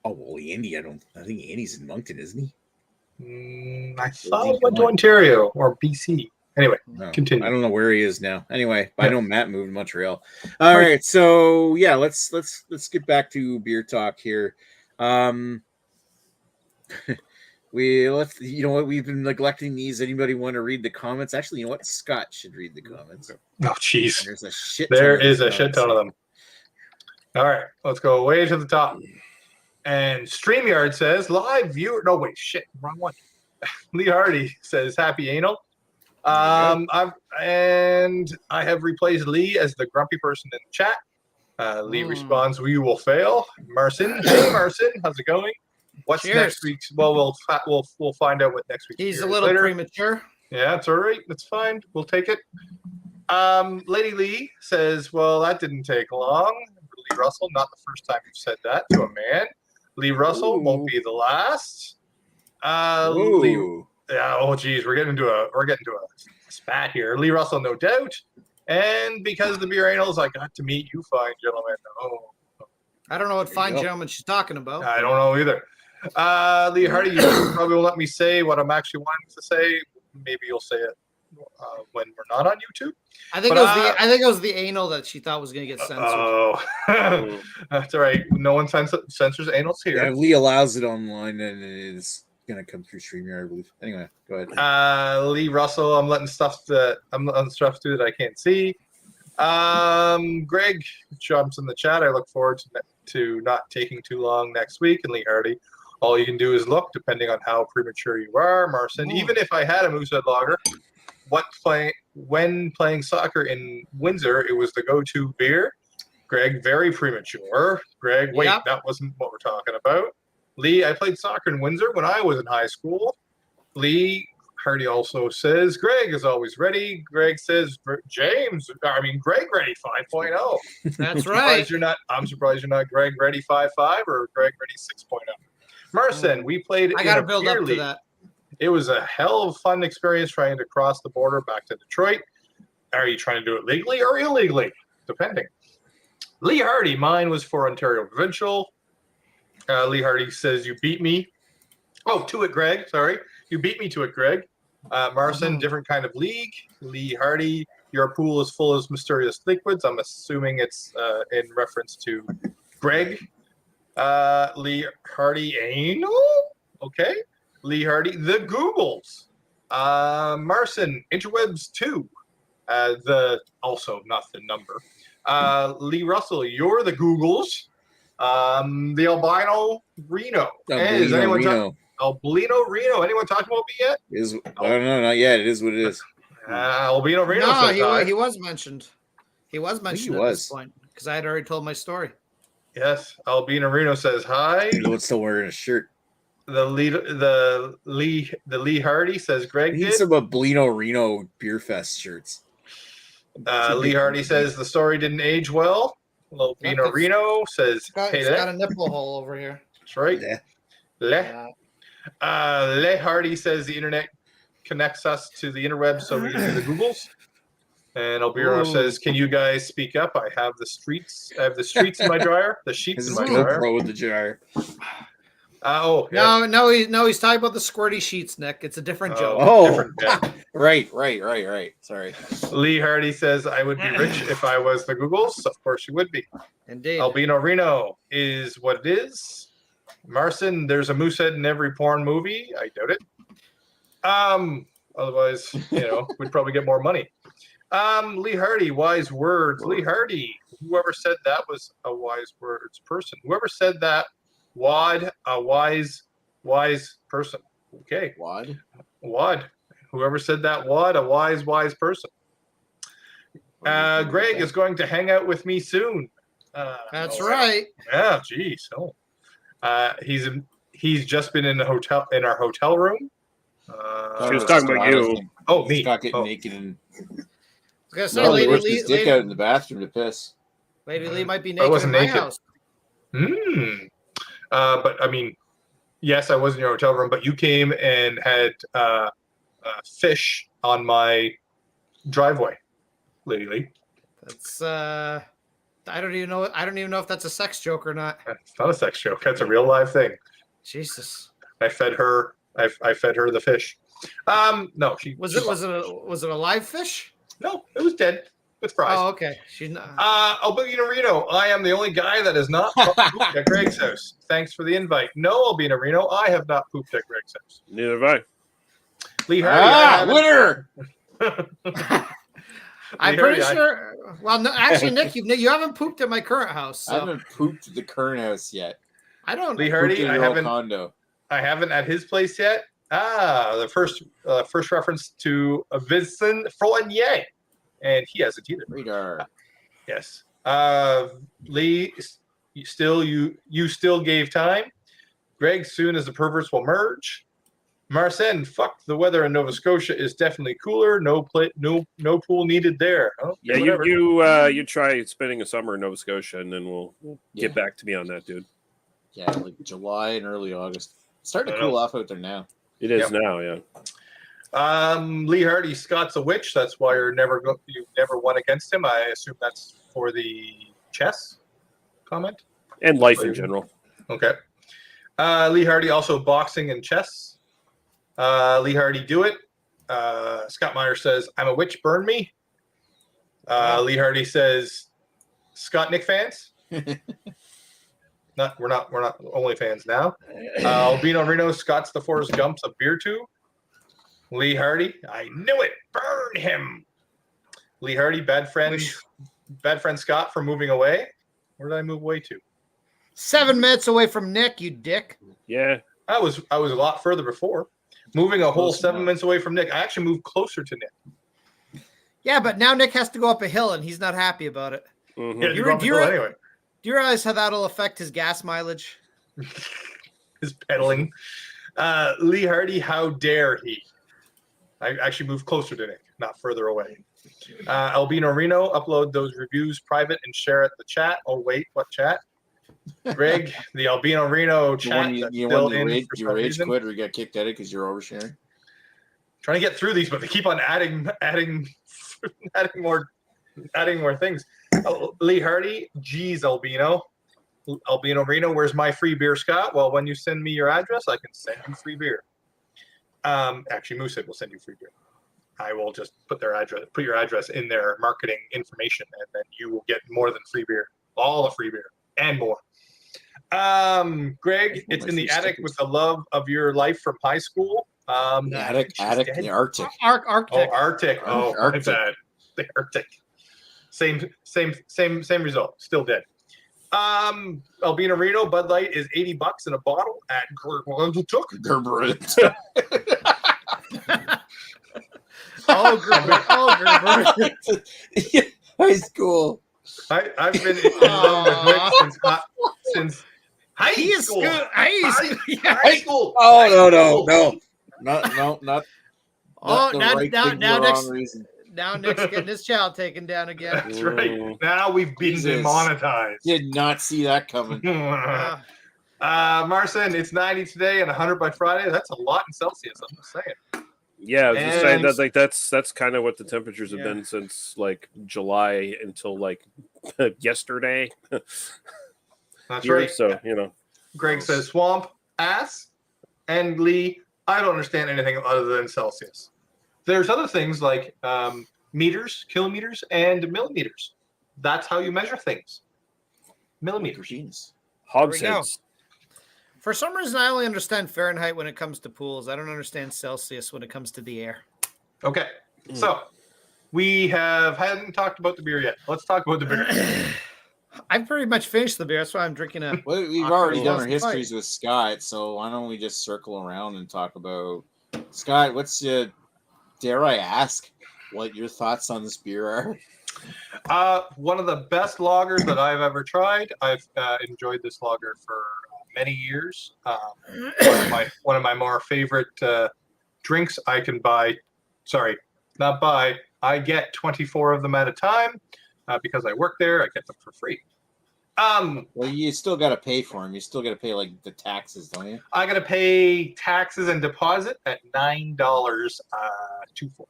Oh, well, Andy, I think Andy's in Moncton, isn't he? I thought he went to Ontario or BC. Anyway, continue. I don't know where he is now. Anyway, I know Matt moved to Montreal. All right, so yeah, let's get back to beer talk here. We left. You know what? We've been neglecting these. Anybody want to read the comments? Actually, you know what? Scott should read the comments. Oh, jeez. There's a shit. There is a shit ton of them. All right, let's go way to the top. And StreamYard says, live viewer. No, wait, shit, wrong one. Lee Hardy says, happy anal. I have replaced Lee as the grumpy person in the chat. Lee responds, we will fail. Marcin, hey Marcin, how's it going? What's next week's? Well, we'll find out what next week's. He's a little premature. Yeah, it's all right. That's fine. We'll take it. Lady Lee says, well, that didn't take long. Russell. Not the first time you've said that to a man. Lee Russell won't be the last. Lee, Ooh. yeah, oh geez, we're getting into a spat here. Lee Russell, no doubt. And because of the beer anals, I got to meet you fine gentlemen. Oh, I don't know what There you fine go. gentleman she's talking about. I don't know either. Lee Hardy, you probably won't let me say what I'm actually wanting to say. Maybe you'll say it when we're not on YouTube. I think it was the anal that she thought was going to get censored. Oh, that's all right. No one censors anals here. Yeah, if Lee allows it online, then it is going to come through StreamYard, I believe. Anyway, go ahead. Lee Russell, I'm letting stuff through that I can't see. Greg jumps in the chat. I look forward to not taking too long next week. And Lee Hardy, all you can do is look, depending on how premature you are. Marcin, even if I had a Moosehead lager, when playing soccer in Windsor, it was the go-to beer. Greg, very premature. Greg, wait, that wasn't what we're talking about. Lee, I played soccer in Windsor when I was in high school. Lee Hardy also says, Greg is always ready. Greg says, Greg ready 5.0. That's right. I'm surprised you're not Greg ready 5.5 or Greg ready 6.0. Marcin, we played I got to build up to that. It was a hell of a fun experience trying to cross the border back to Detroit. Are you trying to do it legally or illegally? Depending. Lee Hardy, mine was for Ontario Provincial. Lee Hardy says, you beat me. Oh, to it, Greg. Sorry. You beat me to it, Greg. Marcin, different kind of league. Lee Hardy, your pool is full of mysterious liquids. I'm assuming it's in reference to Greg. Lee Hardy, anal? Okay. Lee Hardy, the Googles. Marcin, interwebs 2. Also not the number. Lee Russell, you're the Googles. The albino Reno. Hey, is anyone talking? Albino Reno. Anyone talking about me yet? I don't know, not yet. It is what it is. Albino Reno. No, he was mentioned. He was mentioned at this point because I had already told my story. Yes, Albino Reno says hi. He's still wearing a shirt. The Lee Hardy says Greg He needs some Albino Reno Beer Fest shirts. Lee Hardy says the story didn't age well. Albino Reno says, "It's got a nipple hole over here." That's right. Le Hardy says the internet connects us to the interweb, so we can do the Googles. And Albino says, "Can you guys speak up? I have the streets in my dryer. The sheets in my dryer. GoPro with the jar." Yeah. No, he's talking about the squirty sheets, Nick. It's a different joke. Right. Sorry. Lee Hardy says, I would be rich if I was the Googles. Of course you would be. Indeed. Albino Reno is what it is. Marcin, there's a Moosehead in every porn movie. I doubt it. Otherwise, we'd probably get more money. Lee Hardy, wise words. Lee Hardy, whoever said that was a wise words person. Whoever said that, Wad, a wise person. Okay. Wad. Whoever said that, Wad, a wise person. Greg is going to hang out with me soon. That's right. Yeah, geez. Oh. He's just been in our hotel room. She was talking about you. Oh, me. Not getting naked and Lady Lee his dick out in the bathroom to piss. Lady Lee might be naked in my house. But I mean, yes, I was in your hotel room, but you came and had fish on my driveway, Lady Lee. That's I don't even know if that's a sex joke or not. It's not a sex joke. That's a real live thing. Jesus. I fed her the fish. No, was it a live fish? No, it was dead with fries. Oh, okay. She's not. Albino Reno, I am the only guy that has not pooped at Greg's house. Thanks for the invite. No, Albino Reno, I have not pooped at Greg's house. Neither have I. Lee Hardy, winner. I'm pretty sure. Well, no, actually, Nick, you haven't pooped at my current house. So. I haven't pooped at the current house yet. I don't. Lee Hardy, I haven't. Condo. I haven't at his place yet. The first reference to a Vincent Fournier, and he hasn't either. Radar. Yes. Lee, you still gave time. Greg, soon as the perverts will merge. Marcin, fuck the weather in Nova Scotia is definitely cooler. No pool needed there. Oh, Yeah, whatever. you try spending a summer in Nova Scotia, and then we'll get back to me on that, dude. Yeah, like July and early August. It's starting to I know. cool off out there now. It is now, yeah. Lee Hardy, Scott's a witch. That's why you never won against him. I assume that's for the chess comment And life in general. Okay. Lee Hardy also boxing and chess. Lee Hardy, do it. Scott Meyer says, "I'm a witch. Burn me." Lee Hardy says, "Scott Nick fans." We're not only fans now. Albino Reno, Scott's the Forrest Gumps of beer too. Lee Hardy, I knew it. Burn him. Lee Hardy, bad friend Scott for moving away. Where did I move away to? 7 minutes away from Nick, you dick. Yeah, I was a lot further before. Moving a whole 7 minutes away from Nick. I actually moved closer to Nick. Yeah, but now Nick has to go up a hill, and he's not happy about it. Mm-hmm. Yeah, anyway. Do you realize how that'll affect his gas mileage? His pedaling. Lee Hardy, how dare he? I actually moved closer to Nick, not further away. Albino Reno, upload those reviews private and share it in the chat. Oh, wait, what chat? Greg, the Albino Reno chat. You rage quit or you got kicked out because you're oversharing? Trying to get through these, but they keep on adding more things. Lee Hardy, geez, Albino Reno, where's my free beer, Scott? Well, when you send me your address, I can send you free beer. Actually, Moosehead will send you free beer. I will just put your address in their marketing information, and then you will get more than free beer, all the free beer and more. Greg, it's in the attic with the love of your life from high school. The attic, the Arctic. Arctic. Oh, Arctic. Bad. The Arctic. Same result. Still dead. Albino Reno, Bud Light is $80 in a bottle at Gerber. High school. I've been in love with Nick since high school. High school. Oh, no. Not Oh, the now, right now, thing now for the Nick's, wrong reason. now Nick's getting his child taken down again. That's right. Now we've been demonetized. Did not see that coming. Marcin, it's 90 today and 100 by Friday. That's a lot in Celsius. I'm just saying. Yeah, I was just saying that that's kind of what the temperatures have been since like July until like yesterday. That's right. So Greg says swamp ass, and Lee, I don't understand anything other than Celsius. There's other things like meters, kilometers, and millimeters. That's how you measure things. Millimeters. Hogsheads. For some reason, I only understand Fahrenheit when it comes to pools. I don't understand Celsius when it comes to the air. Okay. So we hadn't talked about the beer yet. Let's talk about the beer. I've pretty much finished the beer. That's why I'm drinking a. Well, we've already done our histories with Scott, so why don't we just circle around and talk about Scott? Dare I ask what your thoughts on this beer are? One of the best lagers that I've ever tried. I've enjoyed this lager for many years. One of my more favorite drinks I can buy. Sorry, not buy. I get 24 of them at a time because I work there. I get them for free. Well, you still got to pay for them. You still got to pay like the taxes, don't you? I got to pay taxes and deposit at $9. $2.4.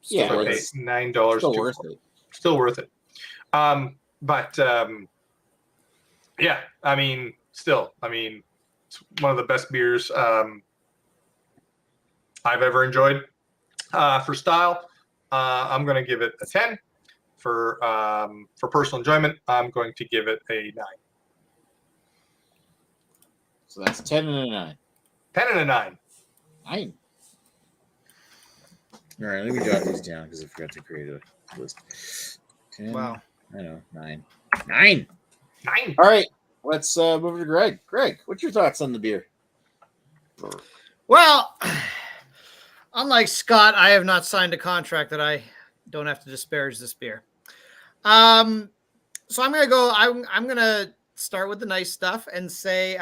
Yeah, $9. Still worth it. Still worth it. But yeah, I mean, it's one of the best beers I've ever enjoyed. For style, I'm going to give it a 10. For personal enjoyment, I'm going to give it a 9. So that's 10 and a 9. 10 and a 9. 9. All right, let me jot these down because I forgot to create a list. 10, wow. I know, 9. 9. 9. All right, let's move to Greg. Greg, what's your thoughts on the beer? Well, unlike Scott, I have not signed a contract that I don't have to disparage this beer. So I'm gonna go. I'm gonna start with the nice stuff and say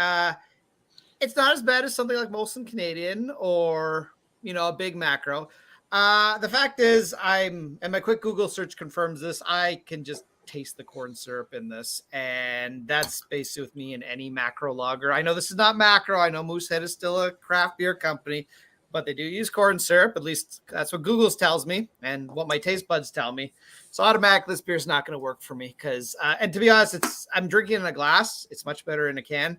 it's not as bad as something like Molson Canadian or, a big macro. The fact is, and my quick Google search confirms this, I can just taste the corn syrup in this. And that's basically with me in any macro lager. I know this is not macro. I know Moosehead is still a craft beer company, but they do use corn syrup. At least that's what Google tells me and what my taste buds tell me. So automatically this beer is not going to work for me because, and to be honest, I'm drinking in a glass. It's much better in a can.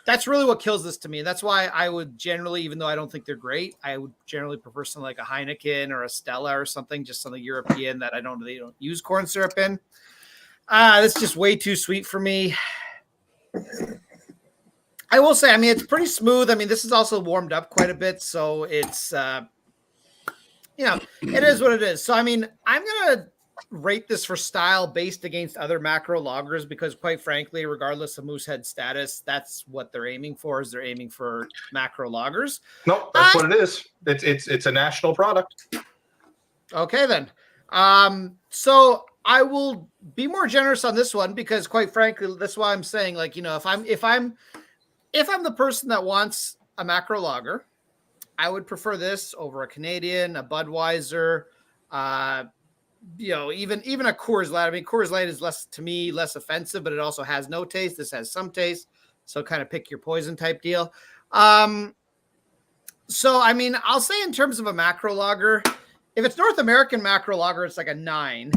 That's really what kills this to me. That's why I would generally, even though I don't think they're great, I would generally prefer something like a Heineken or a Stella or something, just something European that they don't use corn syrup in. This is just way too sweet for me. I will say, it's pretty smooth. This is also warmed up quite a bit, so it's, it is what it is. So, I'm going to rate this for style based against other macro lagers because, quite frankly, regardless of Moosehead status, that's what they're aiming for. Is they're aiming for macro lagers. No, that's what it is. It's a national product. Okay, then. So I will be more generous on this one because, quite frankly, that's why I'm saying, if I'm the person that wants a macro lager, I would prefer this over a Canadian, a Budweiser, even a Coors Light. Coors Light is less offensive, but it also has no taste. This has some taste. So kind of pick your poison type deal. I'll say in terms of a macro lager, if it's North American macro lager, it's like a 9.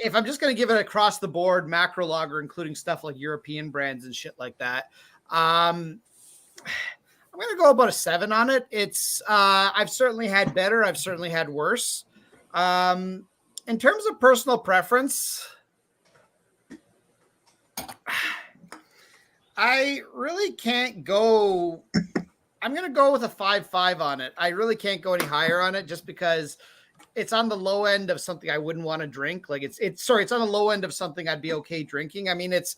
If I'm just going to give it across the board macro lager, including stuff like European brands and shit like that, I'm going to go about a 7 on it. It's I've certainly had better. I've certainly had worse. In terms of personal preference, I really can't go. I'm going to go with a 5.5 on it. I really can't go any higher on it just because it's on the low end of something I wouldn't want to drink. It's on the low end of something I'd be okay drinking. It's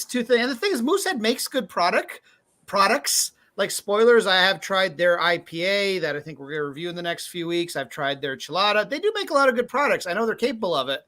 too thin. And the thing is, Moosehead makes good products. Like spoilers, I have tried their IPA that I think we're going to review in the next few weeks. I've tried their Chelada. They do make a lot of good products. I know they're capable of it.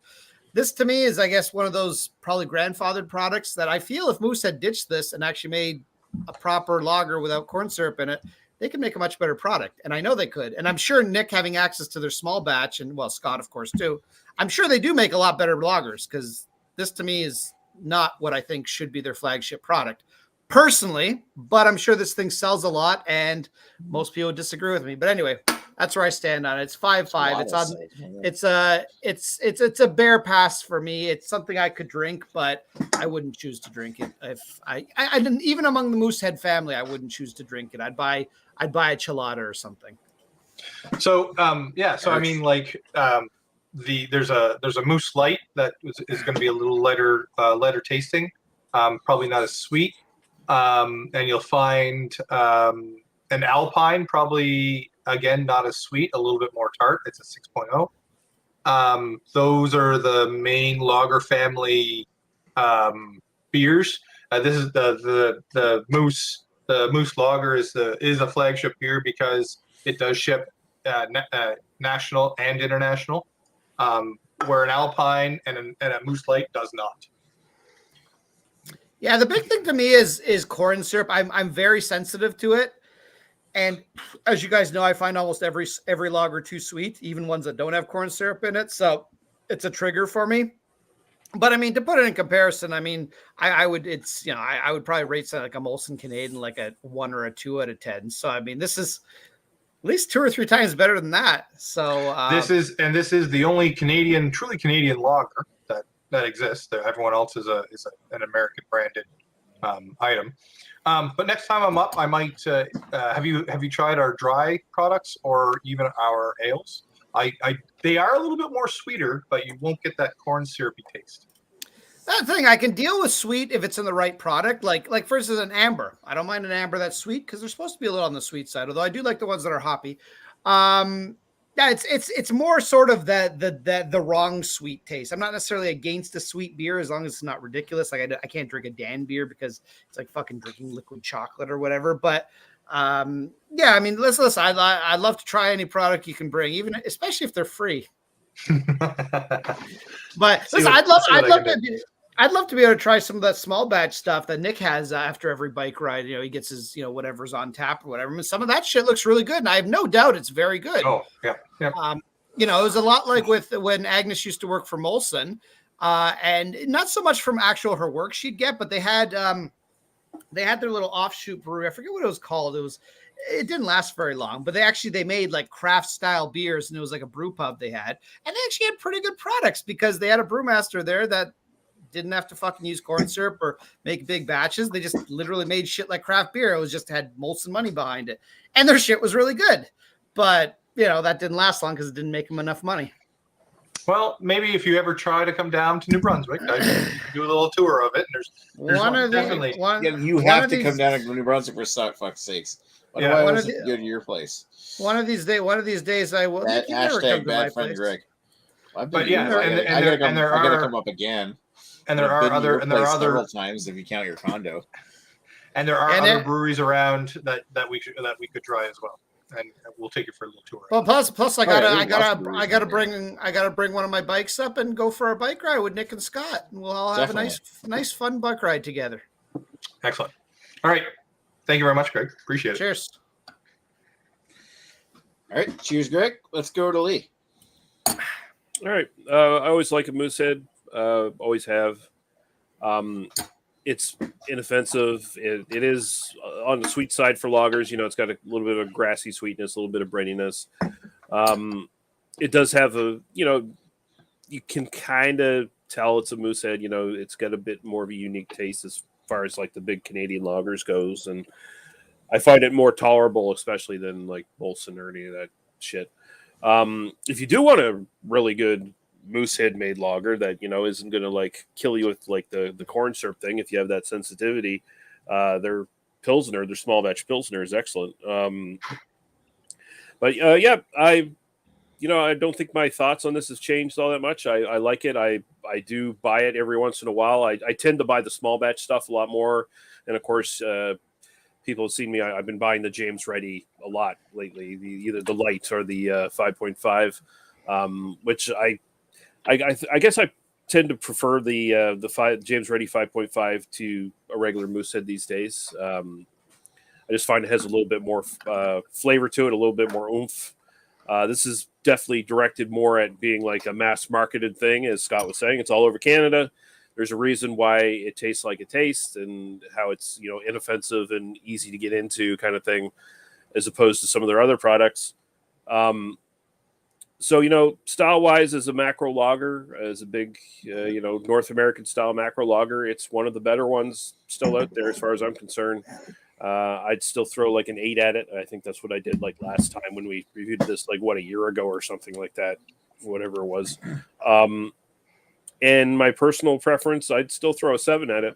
This to me is, I guess, one of those probably grandfathered products that I feel if Moosehead ditched this and actually made a proper lager without corn syrup in it, they could make a much better product. And I know they could. And I'm sure Nick, having access to their small batch, and Scott, of course, too, I'm sure they do make a lot better lagers because this to me is not what I think should be their flagship product. Personally, but I'm sure this thing sells a lot and most people disagree with me. But anyway, that's where I stand on it. It's 5.5. It's a bare pass for me. It's something I could drink, but I wouldn't choose to drink it. If I didn't, even among the Moosehead family, I wouldn't choose to drink it. I'd buy a Chelada or something. So there's a Moose Light that is going to be a little lighter tasting, probably not as sweet. And you'll find an Alpine, probably, again, not as sweet, a little bit more tart. It's a 6.0. Those are the main lager family beers. This is the Moose. The Moose Lager is a flagship beer because it does ship national and international, where an Alpine and a Moose Light does not. Yeah, the big thing to me is corn syrup. I'm very sensitive to it, and as you guys know, I find almost every lager too sweet, even ones that don't have corn syrup in it. So it's a trigger for me. But to put it in comparison, I would probably rate something like a Molson Canadian like a 1 or a 2 out of 10. So this is at least 2 or 3 times better than that. So this is the only truly Canadian lager that exists. Everyone else is an American branded item. But next time I'm up, I might have you tried our dry products or even our ales? They are a little bit more sweeter, but you won't get that corn syrupy taste. That thing, I can deal with sweet if it's in the right product. Like for instance, an amber. I don't mind an amber that's sweet because they're supposed to be a little on the sweet side. Although I do like the ones that are hoppy. Yeah, it's more sort of the wrong sweet taste. I'm not necessarily against a sweet beer as long as it's not ridiculous. Like I can't drink a Dan beer because it's like fucking drinking liquid chocolate or whatever. But yeah, listen. I'd love to try any product you can bring, even especially if they're free. But listen, I'd I'd love to be able to try some of that small batch stuff that Nick has after every bike ride. He gets his, whatever's on tap or whatever. I mean, some of that shit looks really good, and I have no doubt it's very good. Oh, yeah. It was a lot like with when Agnes used to work for Molson, and not so much from her work she'd get, but they had their little offshoot brewery. I forget what it was called. It didn't last very long, but they made like craft style beers, and it was like a brew pub they had, and they actually had pretty good products because they had a brewmaster there that didn't have to fucking use corn syrup or make big batches. They just literally made shit like craft beer. It was just had Molson money behind it, and their shit was really good. But that didn't last long because it didn't make them enough money. Well, maybe if you ever try to come down to New Brunswick, I do a little tour of it. And there's you have to come down to New Brunswick for fuck's sakes. Why do I always go to your place? One of these days I will. Hashtag bad friend Greg. But yeah, I gotta come up again. And there are other several times if you count your condo. And there are other breweries around that we could try as well. And we'll take you for a little tour. Well, plus I gotta bring one of my bikes up and go for a bike ride with Nick and Scott, and we'll all have a nice fun bike ride together. Excellent. All right, thank you very much, Greg. Appreciate it. Cheers. All right, cheers, Greg. Let's go to Lee. All right, I always like a Moosehead. Always have. It's inoffensive. It is on the sweet side for lagers. It's got a little bit of a grassy sweetness, a little bit of breadiness. It does have you can kind of tell it's a Moosehead. It's got a bit more of a unique taste as far as like the big Canadian lagers goes. And I find it more tolerable, especially than like Molson or any of that shit. If you do want a really good Moosehead made lager that isn't going to like kill you with like the corn syrup thing, if you have that sensitivity, their Pilsner, their small batch Pilsner is excellent. But I don't think my thoughts on this has changed all that much. I like it. I do buy it every once in a while. I tend to buy the small batch stuff a lot more, and of course people have seen me. I've been buying the James Ready a lot lately, either the light or the 5.5, which I guess I tend to prefer the James Ready 5.5 to a regular Moosehead these days. I just find it has a little bit more flavor to it, a little bit more oomph. This is definitely directed more at being like a mass marketed thing, as Scott was saying. It's all over Canada. There's a reason why it tastes like it tastes and how it's inoffensive and easy to get into kind of thing, as opposed to some of their other products. So, style-wise, as a macro lager, as a big, North American style macro lager, it's one of the better ones still out there as far as I'm concerned. I'd still throw like an 8 at it. I think that's what I did like last time when we reviewed this, like a year ago or something like that, whatever it was. And my personal preference, I'd still throw a 7 at it.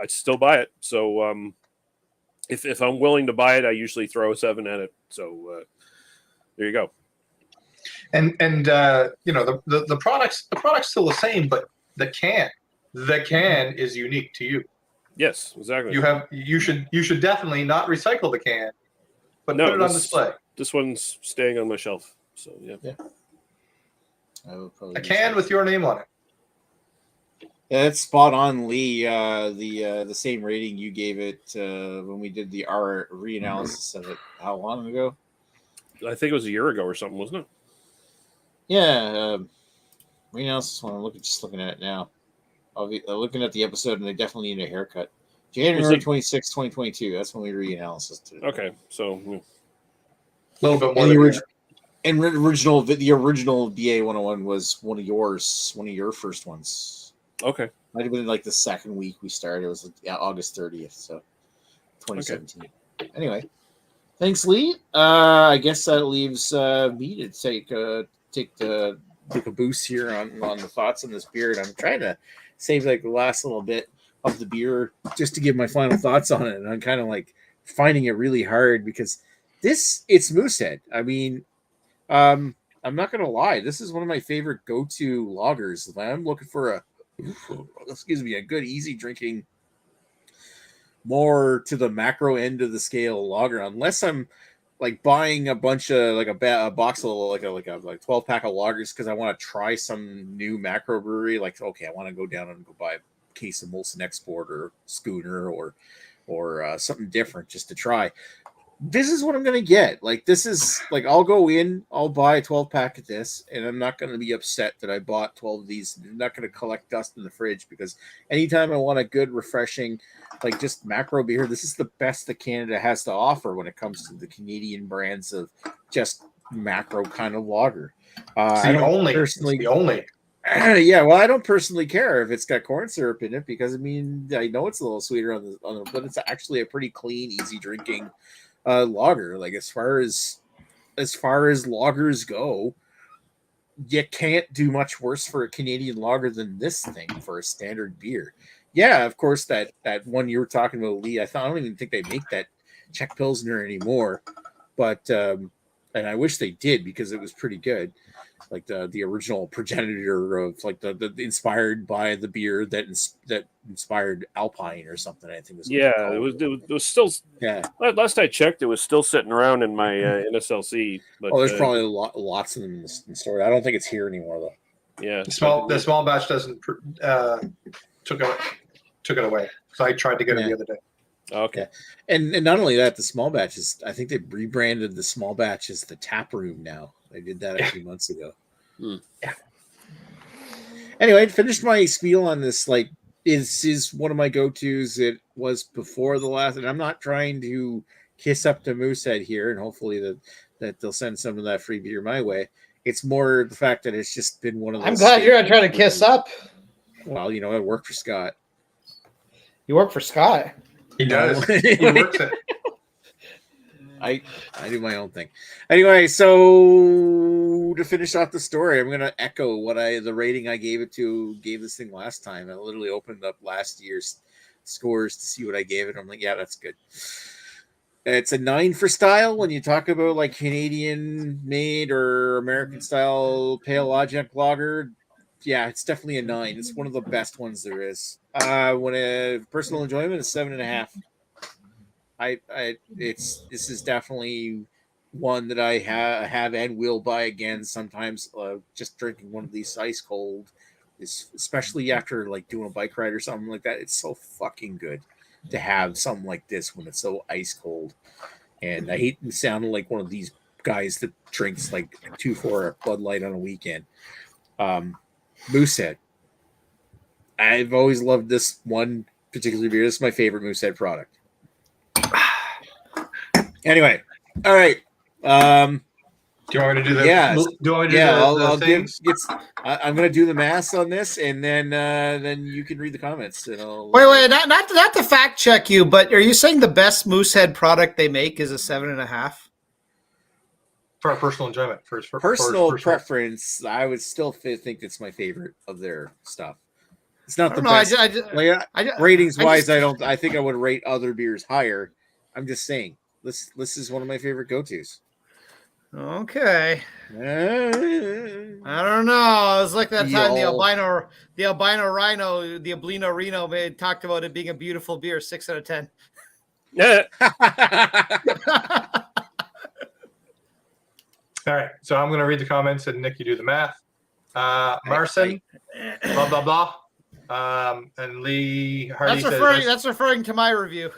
I'd still buy it. So if I'm willing to buy it, I usually throw a 7 at it. So there you go. And the product's still the same, but the can is unique to you. Yes, exactly. You should definitely not recycle the can, but put it on display. This one's staying on my shelf. So yeah. I will probably a can with your name on it. Yeah, that's spot on, Lee. The same rating you gave it when we did our reanalysis of it. How long ago? I think it was a year ago or something, wasn't it? Yeah, reanalysis. Looking at it now. I'll be looking at the episode, and they definitely need a haircut. January 26, 2022. That's when we reanalysis today. Okay, so a little bit more. The original BA 101 was one of your first ones. Okay, might have been like the second week we started. It was August 30th, so 2017. Okay. Anyway, thanks, Lee. I guess that leaves me to take the caboose here on the thoughts on this beer, and I'm trying to save like the last little bit of the beer just to give my final thoughts on it, and I'm kind of like finding it really hard because it's Moosehead. I mean, I'm not gonna lie, this is one of my favorite go-to lagers. I'm looking for a good easy drinking, more to the macro end of the scale lager, unless I'm like buying a bunch of like a box of like 12 pack of lagers because I want to try some new macro brewery. Like, okay, I want to go down and go buy case of Molson Export or Schooner or something different just to try. This is what I'm going to get. Like, this is like, I'll go in, I'll buy a 12 pack of this, and I'm not going to be upset that I bought 12 of these. I'm not going to collect dust in the fridge, because anytime I want a good, refreshing, like just macro beer, this is the best that Canada has to offer when it comes to the Canadian brands of just macro kind of lager. It's the only. Yeah, well, I don't personally care if it's got corn syrup in it, because I mean, I know it's a little sweeter on the, but it's actually a pretty clean, easy drinking lager. Like, as far as lagers go, you can't do much worse for a Canadian lager than this thing for a standard beer. Yeah, of course, that one you were talking about, Lee, I don't even think they make that Czech Pilsner anymore, but and I wish they did, because it was pretty good. Like the original progenitor of like the inspired by the beer that inspired Alpine or something, I think. It was still. Yeah. Last I checked, it was still sitting around in my NSLC. But there's probably lots of them in the store. I don't think it's here anymore though. Yeah, the small batch doesn't took it away. So I tried to get it the other day. Okay. And not only that, the small batch is, I think they rebranded the small batch as the tap room now. They did that a few months ago. Yeah. Anyway, I finished my spiel on this. Like, is one of my go-tos. It was before the last, and I'm not trying to kiss up to Moosehead here, and hopefully that they'll send some of that free beer my way. It's more the fact that it's just been one of those. I'm glad you're not trying to kiss up. Well, I work for Scott. You work for Scott? He does. He works it. I do my own thing. Anyway, so to finish off the story, I'm gonna echo the rating I gave this thing last time. I literally opened up last year's scores to see what I gave it. I'm like, yeah, that's good. It's a 9 for style. When you talk about like Canadian made or American style pale logic lager, yeah, it's definitely a 9. It's one of the best ones there is. When a personal enjoyment is 7.5. This is definitely one that I have and will buy again sometimes. Just drinking one of these ice cold, especially after like doing a bike ride or something like that. It's so fucking good to have something like this when it's so ice cold. And I hate sounding like one of these guys that drinks like 2-4 Bud Light on a weekend. Moosehead. I've always loved this one particular beer. This is my favorite Moosehead product. Anyway, all right. Do you want me to do the? Yeah. Do you want me to do I'll things? I'm going to do the math on this, and then you can read the comments. And Wait, not to fact check you, but are you saying the best Moosehead product they make is a 7.5? For our personal enjoyment, for personal preference, I would still think it's my favorite of their stuff. It's not the best. Ratings wise, I think I would rate other beers higher. I'm just saying. This is one of my favorite go-tos. Okay. I don't know. I was like that time the albino rhino, the albino rhino talked about it being a beautiful beer. 6 out of 10. Yeah. All right. So I'm going to read the comments, and Nick, you do the math. Marcin, blah blah blah, and Lee Hardy that's referring to my review.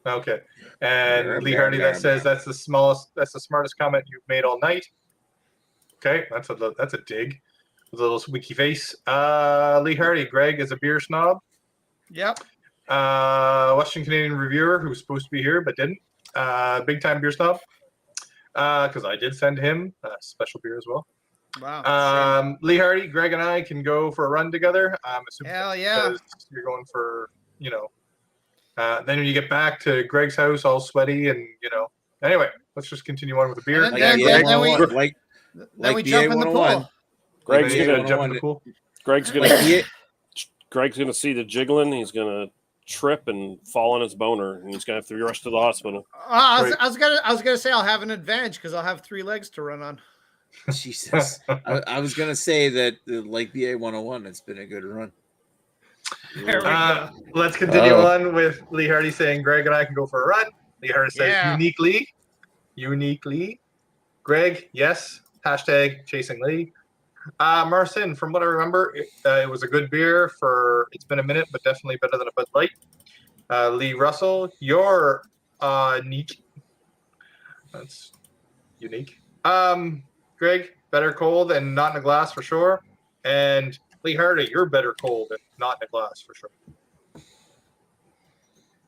Okay. And Lee Hardy that says that's the smartest comment you've made all night. Okay, that's a dig. With a little squeaky face. Lee Hardy, Greg is a beer snob. Yep. Western Canadian reviewer who's supposed to be here but didn't. Big time beer snob. Because I did send him a special beer as well. Wow. Lee Hardy, Greg and I can go for a run together. I'm assuming hell yeah. You're going for, then when you get back to Greg's house, all sweaty and, Anyway, let's just continue on with the beer. Then we jump in the pool. Greg's gonna jump in the pool. Greg's gonna see the jiggling. He's gonna trip and fall on his boner, and he's gonna have to be rushed to the hospital. I was gonna say I'll have an advantage because I'll have 3 legs to run on. Jesus, I was gonna say that like BA 101, it's been a good run. There we go. Let's continue on with Lee Hardy saying Greg and I can go for a run. Lee Hardy says uniquely. Greg, yes. # chasing Lee. Marcin, from what I remember, it was a good beer it's been a minute, but definitely better than a Bud Light. Lee Russell, you're unique. That's unique. Greg, better cold and not in a glass for sure. And Lee Hardy, you're better cold and not in a glass for sure.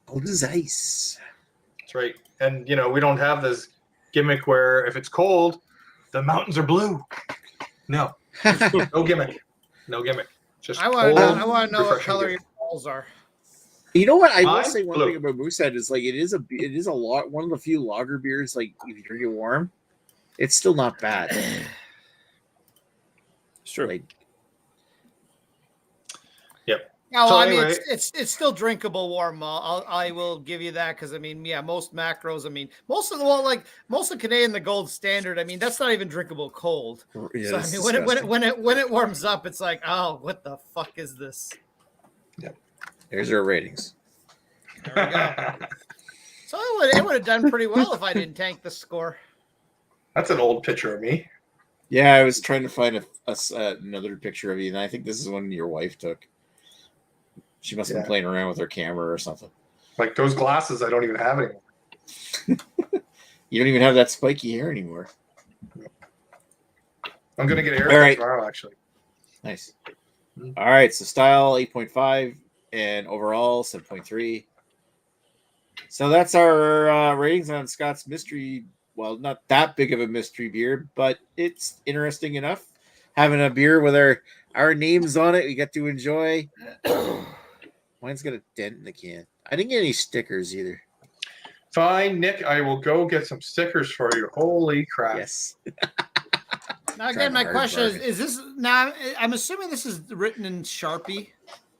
Cold as ice. That's right. And we don't have this gimmick where if it's cold, the mountains are blue. No, no gimmick. No gimmick. Just I want cold, to know what refreshing color beer. your balls are. You know what? I will Mine? say one Blue. thing about Moosehead is like it is a lot one of the few lager beers like if you drink it warm, it's still not bad. It's true. Like, Yeah, well, So I mean, anyway- it's still drinkable warm. I will give you that because I mean, yeah, most macros. I mean, most of the Canadian, the gold standard. I mean, that's not even drinkable cold. yeah, So I it's mean, disgusting. when it warms up, it's like, oh, what the fuck is this? There's our ratings. There we go. So it would have done pretty well if I didn't tank the score. That's an old picture of me. Yeah, I was trying to find another picture of you, and I think this is one your wife took. She must have been playing around with her camera or something. Like those glasses, I don't even have anymore. You don't even have that spiky hair anymore. I'm gonna get a All haircut right. tomorrow, actually. Nice. All right, so style 8.5 and overall 7.3. So that's our ratings on Scott's mystery. Well, not that big of a mystery beer, but it's interesting enough. Having a beer with our names on it, we get to enjoy. Mine's got a dent in the can. I didn't get any stickers either. Fine, Nick. I will go get some stickers for you. Holy crap! Yes. Now again, Trying my hard question bargain. is this now? I'm assuming this is written in Sharpie.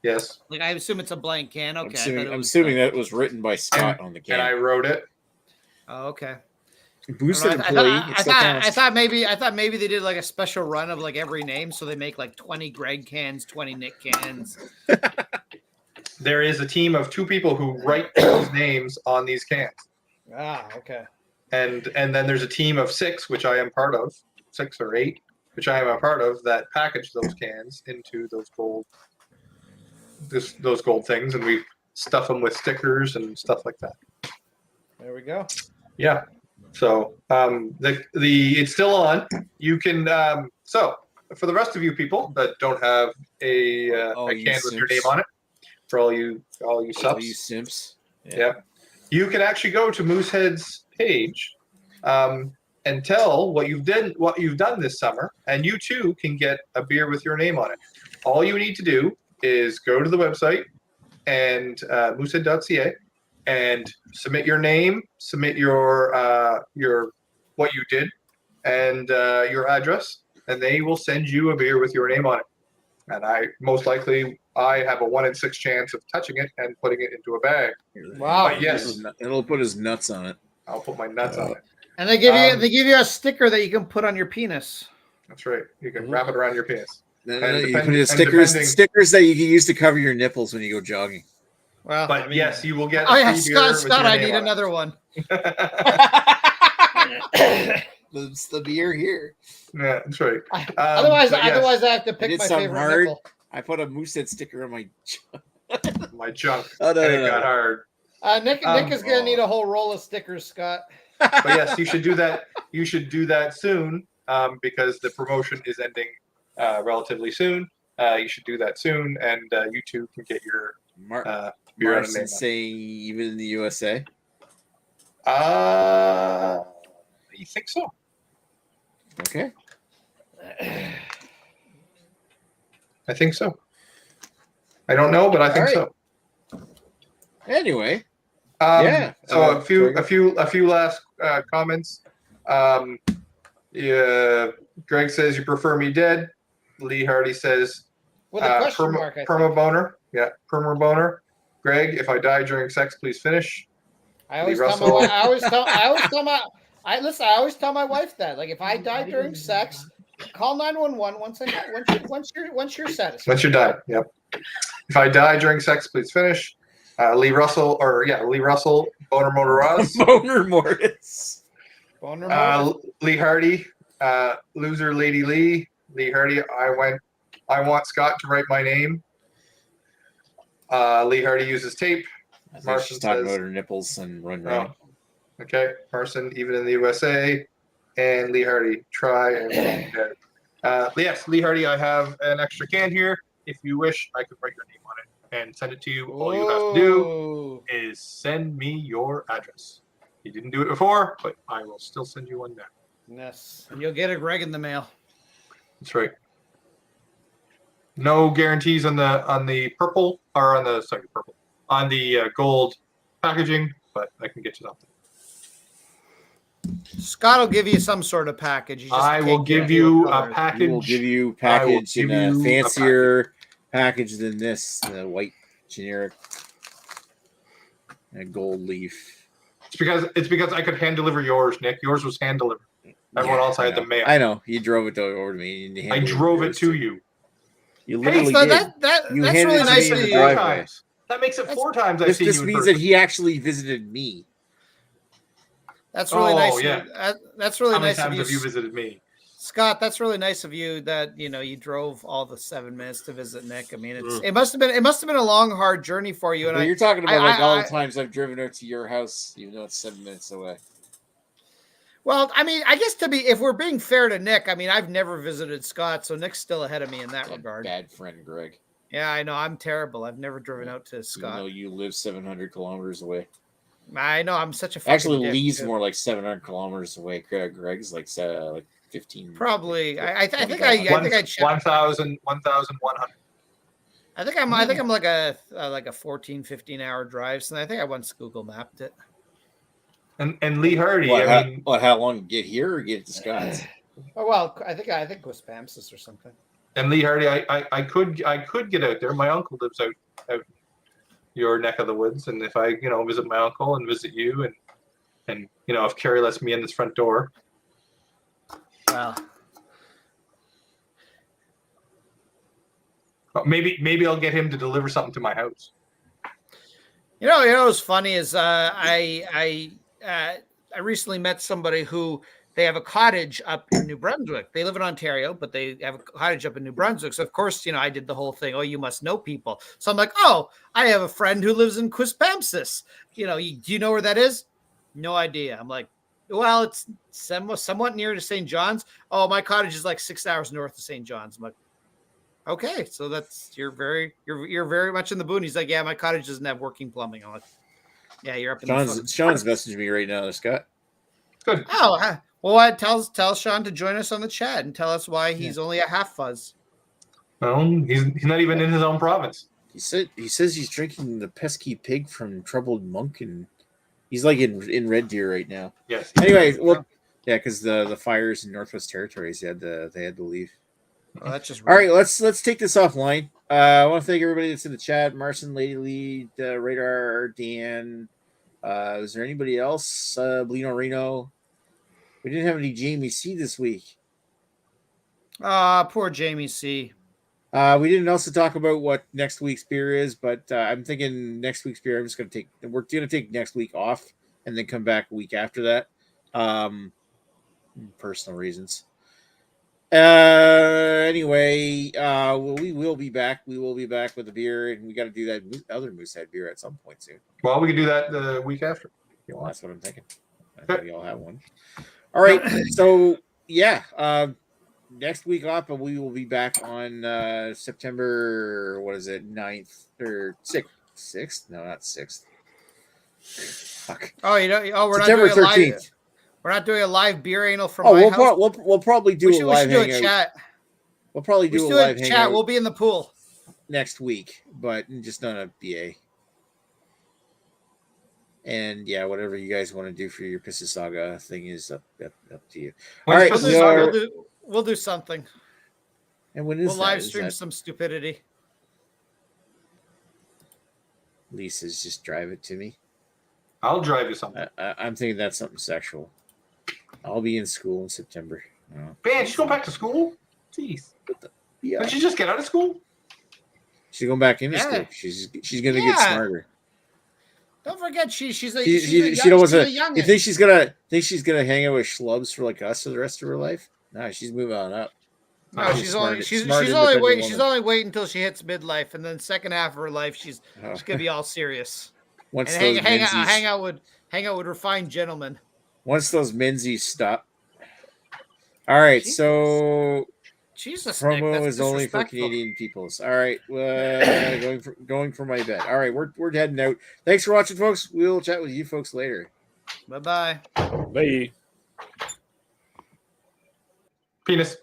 Yes, Like I assume it's a blank can. Okay, I'm assuming that it was written by Scott on the and I can. wrote it. Oh, okay. Boosted I employee. thought, it I, still thought, counts. I thought maybe they did like a special run of like every name, so they make like 20 Greg cans, 20 Nick cans. There is a team of 2 people who write those names on these cans, Ah, okay. and then there's a team of 6, which I am part of, 6 or 8, which I am a part of, that package those cans into those gold things, and we stuff them with stickers and stuff like that. There we go. Yeah. So it's still on. You can so for the rest of you people that don't have a You can with your simps. name on it, for all you Oh, you subs, simps. yeah, you can actually go to Moosehead's page and tell what you've done this summer, and you too can get a beer with your name on it. All you need to do is go to the website and moosehead.ca and submit your name, submit your what you did, and your address, and they will send you a beer with your name on it. And I have a 1 in 6 chance of touching it and putting it into a bag. Wow. But yes, It'll put his nuts on it. I'll put my nuts on it. And they give you a sticker that you can put on your penis. That's right. You can wrap it around your penis. Then And you depend- put and stickers depending- that you can use to cover your nipples when you go jogging. Well, But I mean, yes, you will get. Oh a yeah, free beer with Scott, your I name need on it. another one. It's the beer here. Yeah, that's right. Otherwise, but yes, otherwise I have to I pick did my something favorite hard. nipple. I put a Moosehead sticker on my. my junk. Oh, no, and no, it got no. hard. Nick is gonna need a whole roll of stickers, Scott. But yes, you should do that. You should do that soon because the promotion is ending relatively soon. You should do that soon, and you too can get your beer on a name. Marson say even in the USA. You think so? Okay. I think so. I don't know, but I think All so. Anyway, Yeah. So Uh, a few last comments. Yeah, Greg says you prefer me dead. Lee Hardy says With a question mark. I think. perma boner. Yeah, perma boner. Greg, if I die during sex, please finish. I always Lee tell my Russell. wife. I always tell my wife that. Like if I die during sex, call 911 once you're satisfied. Once you're done. Yep. If I die during sex, please finish. Lee Russell, boner motoraz. Boner Mortis. Boner mode. Lee Hardy, loser Lady Lee, Lee Hardy. I want Scott to write my name. Lee Hardy uses tape. I think Marson she's talking says- about her nipples and run Oh, right. okay. Marson, even in the USA. And Lee Hardy, try and yes, Lee Hardy, I have an extra can here. If you wish, I could write your name on it and send it to you. All you have to do is send me your address. You didn't do it before, but I will still send you one now. Yes, and you'll get a Greg in the mail. That's right. No guarantees on the purple or on the purple on the gold packaging, but I can get you something. Scott will give you some sort of package. I will give you a He package. will give you I will package give in a you a fancier package than this, the white generic and gold leaf. It's because I could hand deliver yours, Nick. Yours was hand delivered. Everyone else I had the mail. I know. You drove it over to me. And you I handed drove it yours to you. You Hey, literally so did. that's You really handed it to nice me of in the you. driveway. That makes it 4 times I've This seen you in means person. that he actually visited me. That's really nice. Yeah. That's really How many nice of times you, have you visited me? Scott. That's really nice of you that you drove all the 7 minutes to visit Nick. I mean, Mm. it must have been a long, hard journey for you. And But you're talking about all I- the times I've driven her to your house, even though it's 7 minutes away. Well, I mean, I guess if we're being fair to Nick, I mean, I've never visited Scott, so Nick's still ahead of me in that regard. Bad friend, Greg. Yeah, I know. I'm terrible. I've never driven out to Scott. Even though you live 700 kilometers away. I know. I'm such a fucking Actually, dick, Lee's too. more like 700 kilometers away. Greg's like 15. Probably. I think 1,100. I think I'm like a 14, 15 hour drive. So I think I once Google mapped it. And Lee Hardy, How long to get here or get to Scott's? Oh well, I think it was Pamsis or something. and Lee Hardy, I could get out there. My uncle lives out your neck of the woods, and if I visit my uncle and visit you, and if Carrie lets me in this front door, Well, maybe I'll get him to deliver something to my house. you know what's funny is I recently met somebody who they have a cottage up in New Brunswick. They live in Ontario, but they have a cottage up in New Brunswick. So of course, I did the whole thing. Oh, you must know people. So I'm like, oh, I have a friend who lives in Quispamsis. Do you know where that is? No idea. I'm like, well, it's somewhat near to St. John's. Oh, my cottage is like 6 hours north of St. John's. I'm like, okay, so you're very much in the boon. He's like, yeah, my cottage doesn't have working plumbing. I'm like, yeah, you're up in Sean's messaging me right now, Scott. Good. Oh, well, tell Sean to join us on the chat and tell us why he's only a half fuzz. Well, he's not even in his own province. He says he's drinking the pesky pig from Troubled Monk, and he's like in Red Deer right now. Yes. Anyway, well, yeah, because the fires in Northwest Territories, they had to leave. Well, that's just All right, let's take this offline. I want to thank everybody that's in the chat: Marson, Lady Lee, Radar, Dan. Is there anybody else? Blino Reno. We didn't have any Jamie C this week. Poor Jamie C. We didn't also talk about what next week's beer is, but I'm thinking next week's beer. We're going to take next week off and then come back a week after that. Personal reasons. Anyway, we will be back. We will be back with a beer, and we got to do that other Moosehead beer at some point soon. Well, we can do that the week after. Well, that's what I'm thinking. I think we all have one. All right. So yeah, next week off, but we will be back on September. What is it? 9th or 6th? 6th? No, not 6th. Fuck. Oh, we're September not doing 13th. We're not doing a live beer anal from my house. We'll probably do a live hangout. Chat. We'll probably do a live hangout. Chat. We'll be in the pool next week, but just not a BA. And yeah, whatever you guys want to do for your Pissa Saga thing is up to you. All right, we'll do something. And when is we'll live stream some stupidity. Lisa's just drive it to me. I'll drive you something. I'm thinking that's something sexual. I'll be in school in September. Man, she's going back to school? Jeez. Yeah. Did she just get out of school? She's going back into school. She's gonna get smarter. Don't forget, she's a young. You think she's gonna hang out with schlubs for like us for the rest of her life? No, she's moving on up. No, She's she's smart- only she's smart, she's only independent waiting. She's woman. only waiting until she hits midlife, and then second half of her life, she's Oh. gonna be all serious Once and those hang Menzies, out with refined gentlemen. once those Menzies stop. All right, Jesus. so Jesus, Nick, promo that's is only for disrespectful. Canadian peoples. All right, going for my bet. All right, we're heading out. Thanks for watching, folks. We'll chat with you folks later. Bye bye. Bye. Penis.